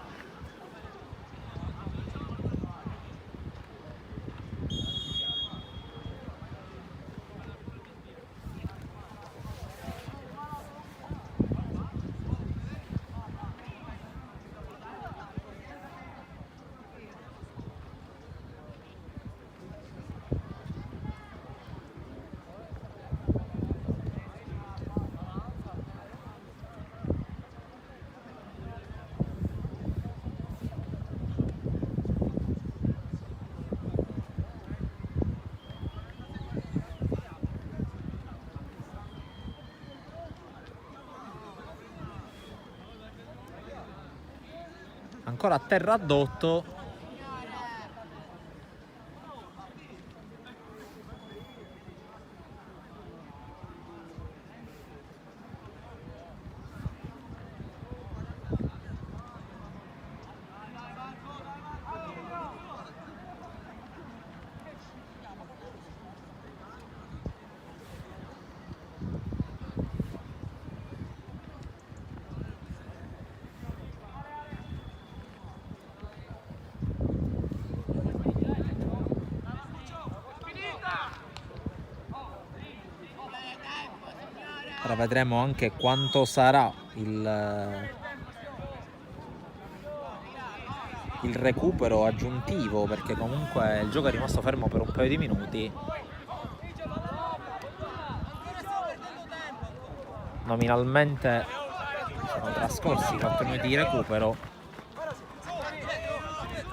Ancora a terra a Dotto, ora vedremo anche quanto sarà il recupero aggiuntivo, perché comunque il gioco è rimasto fermo per un paio di minuti. Nominalmente sono trascorsi 4 minuti di recupero,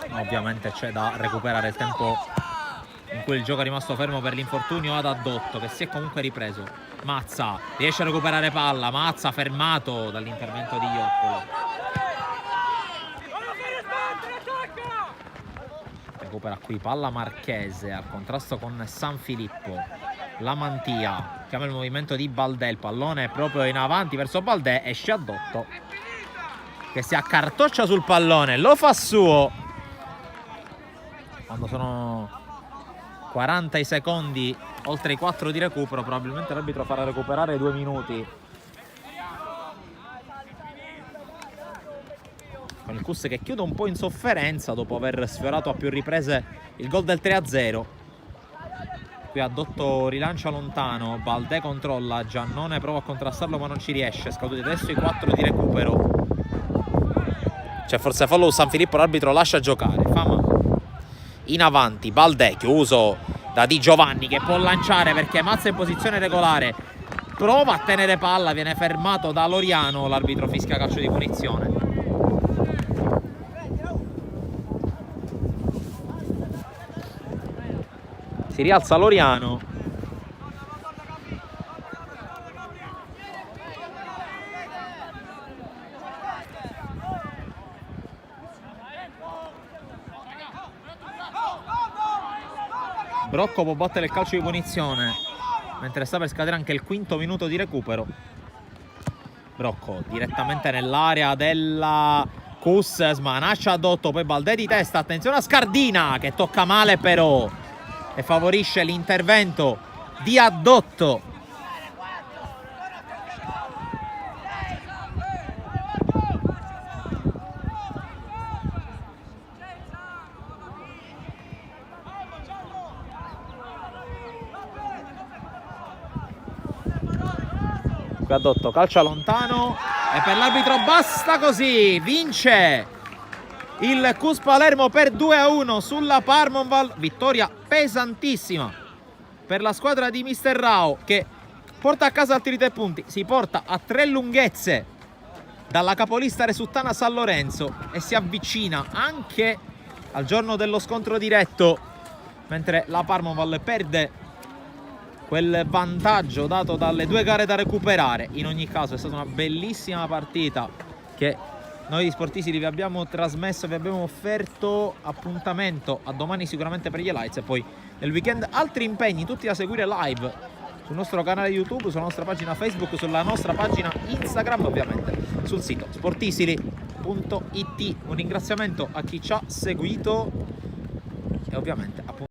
ma ovviamente c'è da recuperare il tempo in cui il gioco è rimasto fermo per l'infortunio ad Addotto, che si è comunque ripreso. Mazza riesce a recuperare palla, Mazza fermato dall'intervento di Ioppolo, recupera qui palla Marchese al contrasto con San Filippo, la Mantia chiama il movimento di Baldè, il pallone è proprio in avanti verso Baldè, esce Addotto che si accartoccia sul pallone, lo fa suo quando sono 40 secondi oltre i 4 di recupero. Probabilmente l'arbitro farà recuperare 2 minuti, con il Cus che chiude un po' in sofferenza dopo aver sfiorato a più riprese il gol del 3-0. Qui Addotto rilancia lontano, Baldè controlla, Giannone prova a contrastarlo ma non ci riesce, scaduti adesso i 4 di recupero, c'è forse fallo San Filippo, l'arbitro lascia giocare. Fama in avanti, Baldè chiuso da Di Giovanni che può lanciare perché Mazza è in posizione regolare, prova a tenere palla, viene fermato da Loriano, l'arbitro fischia calcio di punizione. Si rialza Loriano, Brocco può battere il calcio di punizione mentre sta per scadere anche il 5° minuto di recupero. Brocco direttamente nell'area della Cus, smanaccia Addotto, poi Baldè di testa, attenzione a Scardina che tocca male però e favorisce l'intervento di Addotto. Radotto calcia lontano e per l'arbitro basta così, vince il Cus Palermo per 2-1 sulla Parmonval, vittoria pesantissima per la squadra di Mister Rao che porta a casa altri 3 punti, si porta a 3 lunghezze dalla capolista Resuttana San Lorenzo e si avvicina anche al giorno dello scontro diretto, mentre la Parmonval perde quel vantaggio dato dalle 2 gare da recuperare. In ogni caso è stata una bellissima partita che noi di Sportisili vi abbiamo trasmesso, vi abbiamo offerto. Appuntamento a domani sicuramente per gli highlights e poi nel weekend altri impegni, tutti da seguire live sul nostro canale YouTube, sulla nostra pagina Facebook, sulla nostra pagina Instagram, ovviamente sul sito sportisili.it. Un ringraziamento a chi ci ha seguito e ovviamente appunto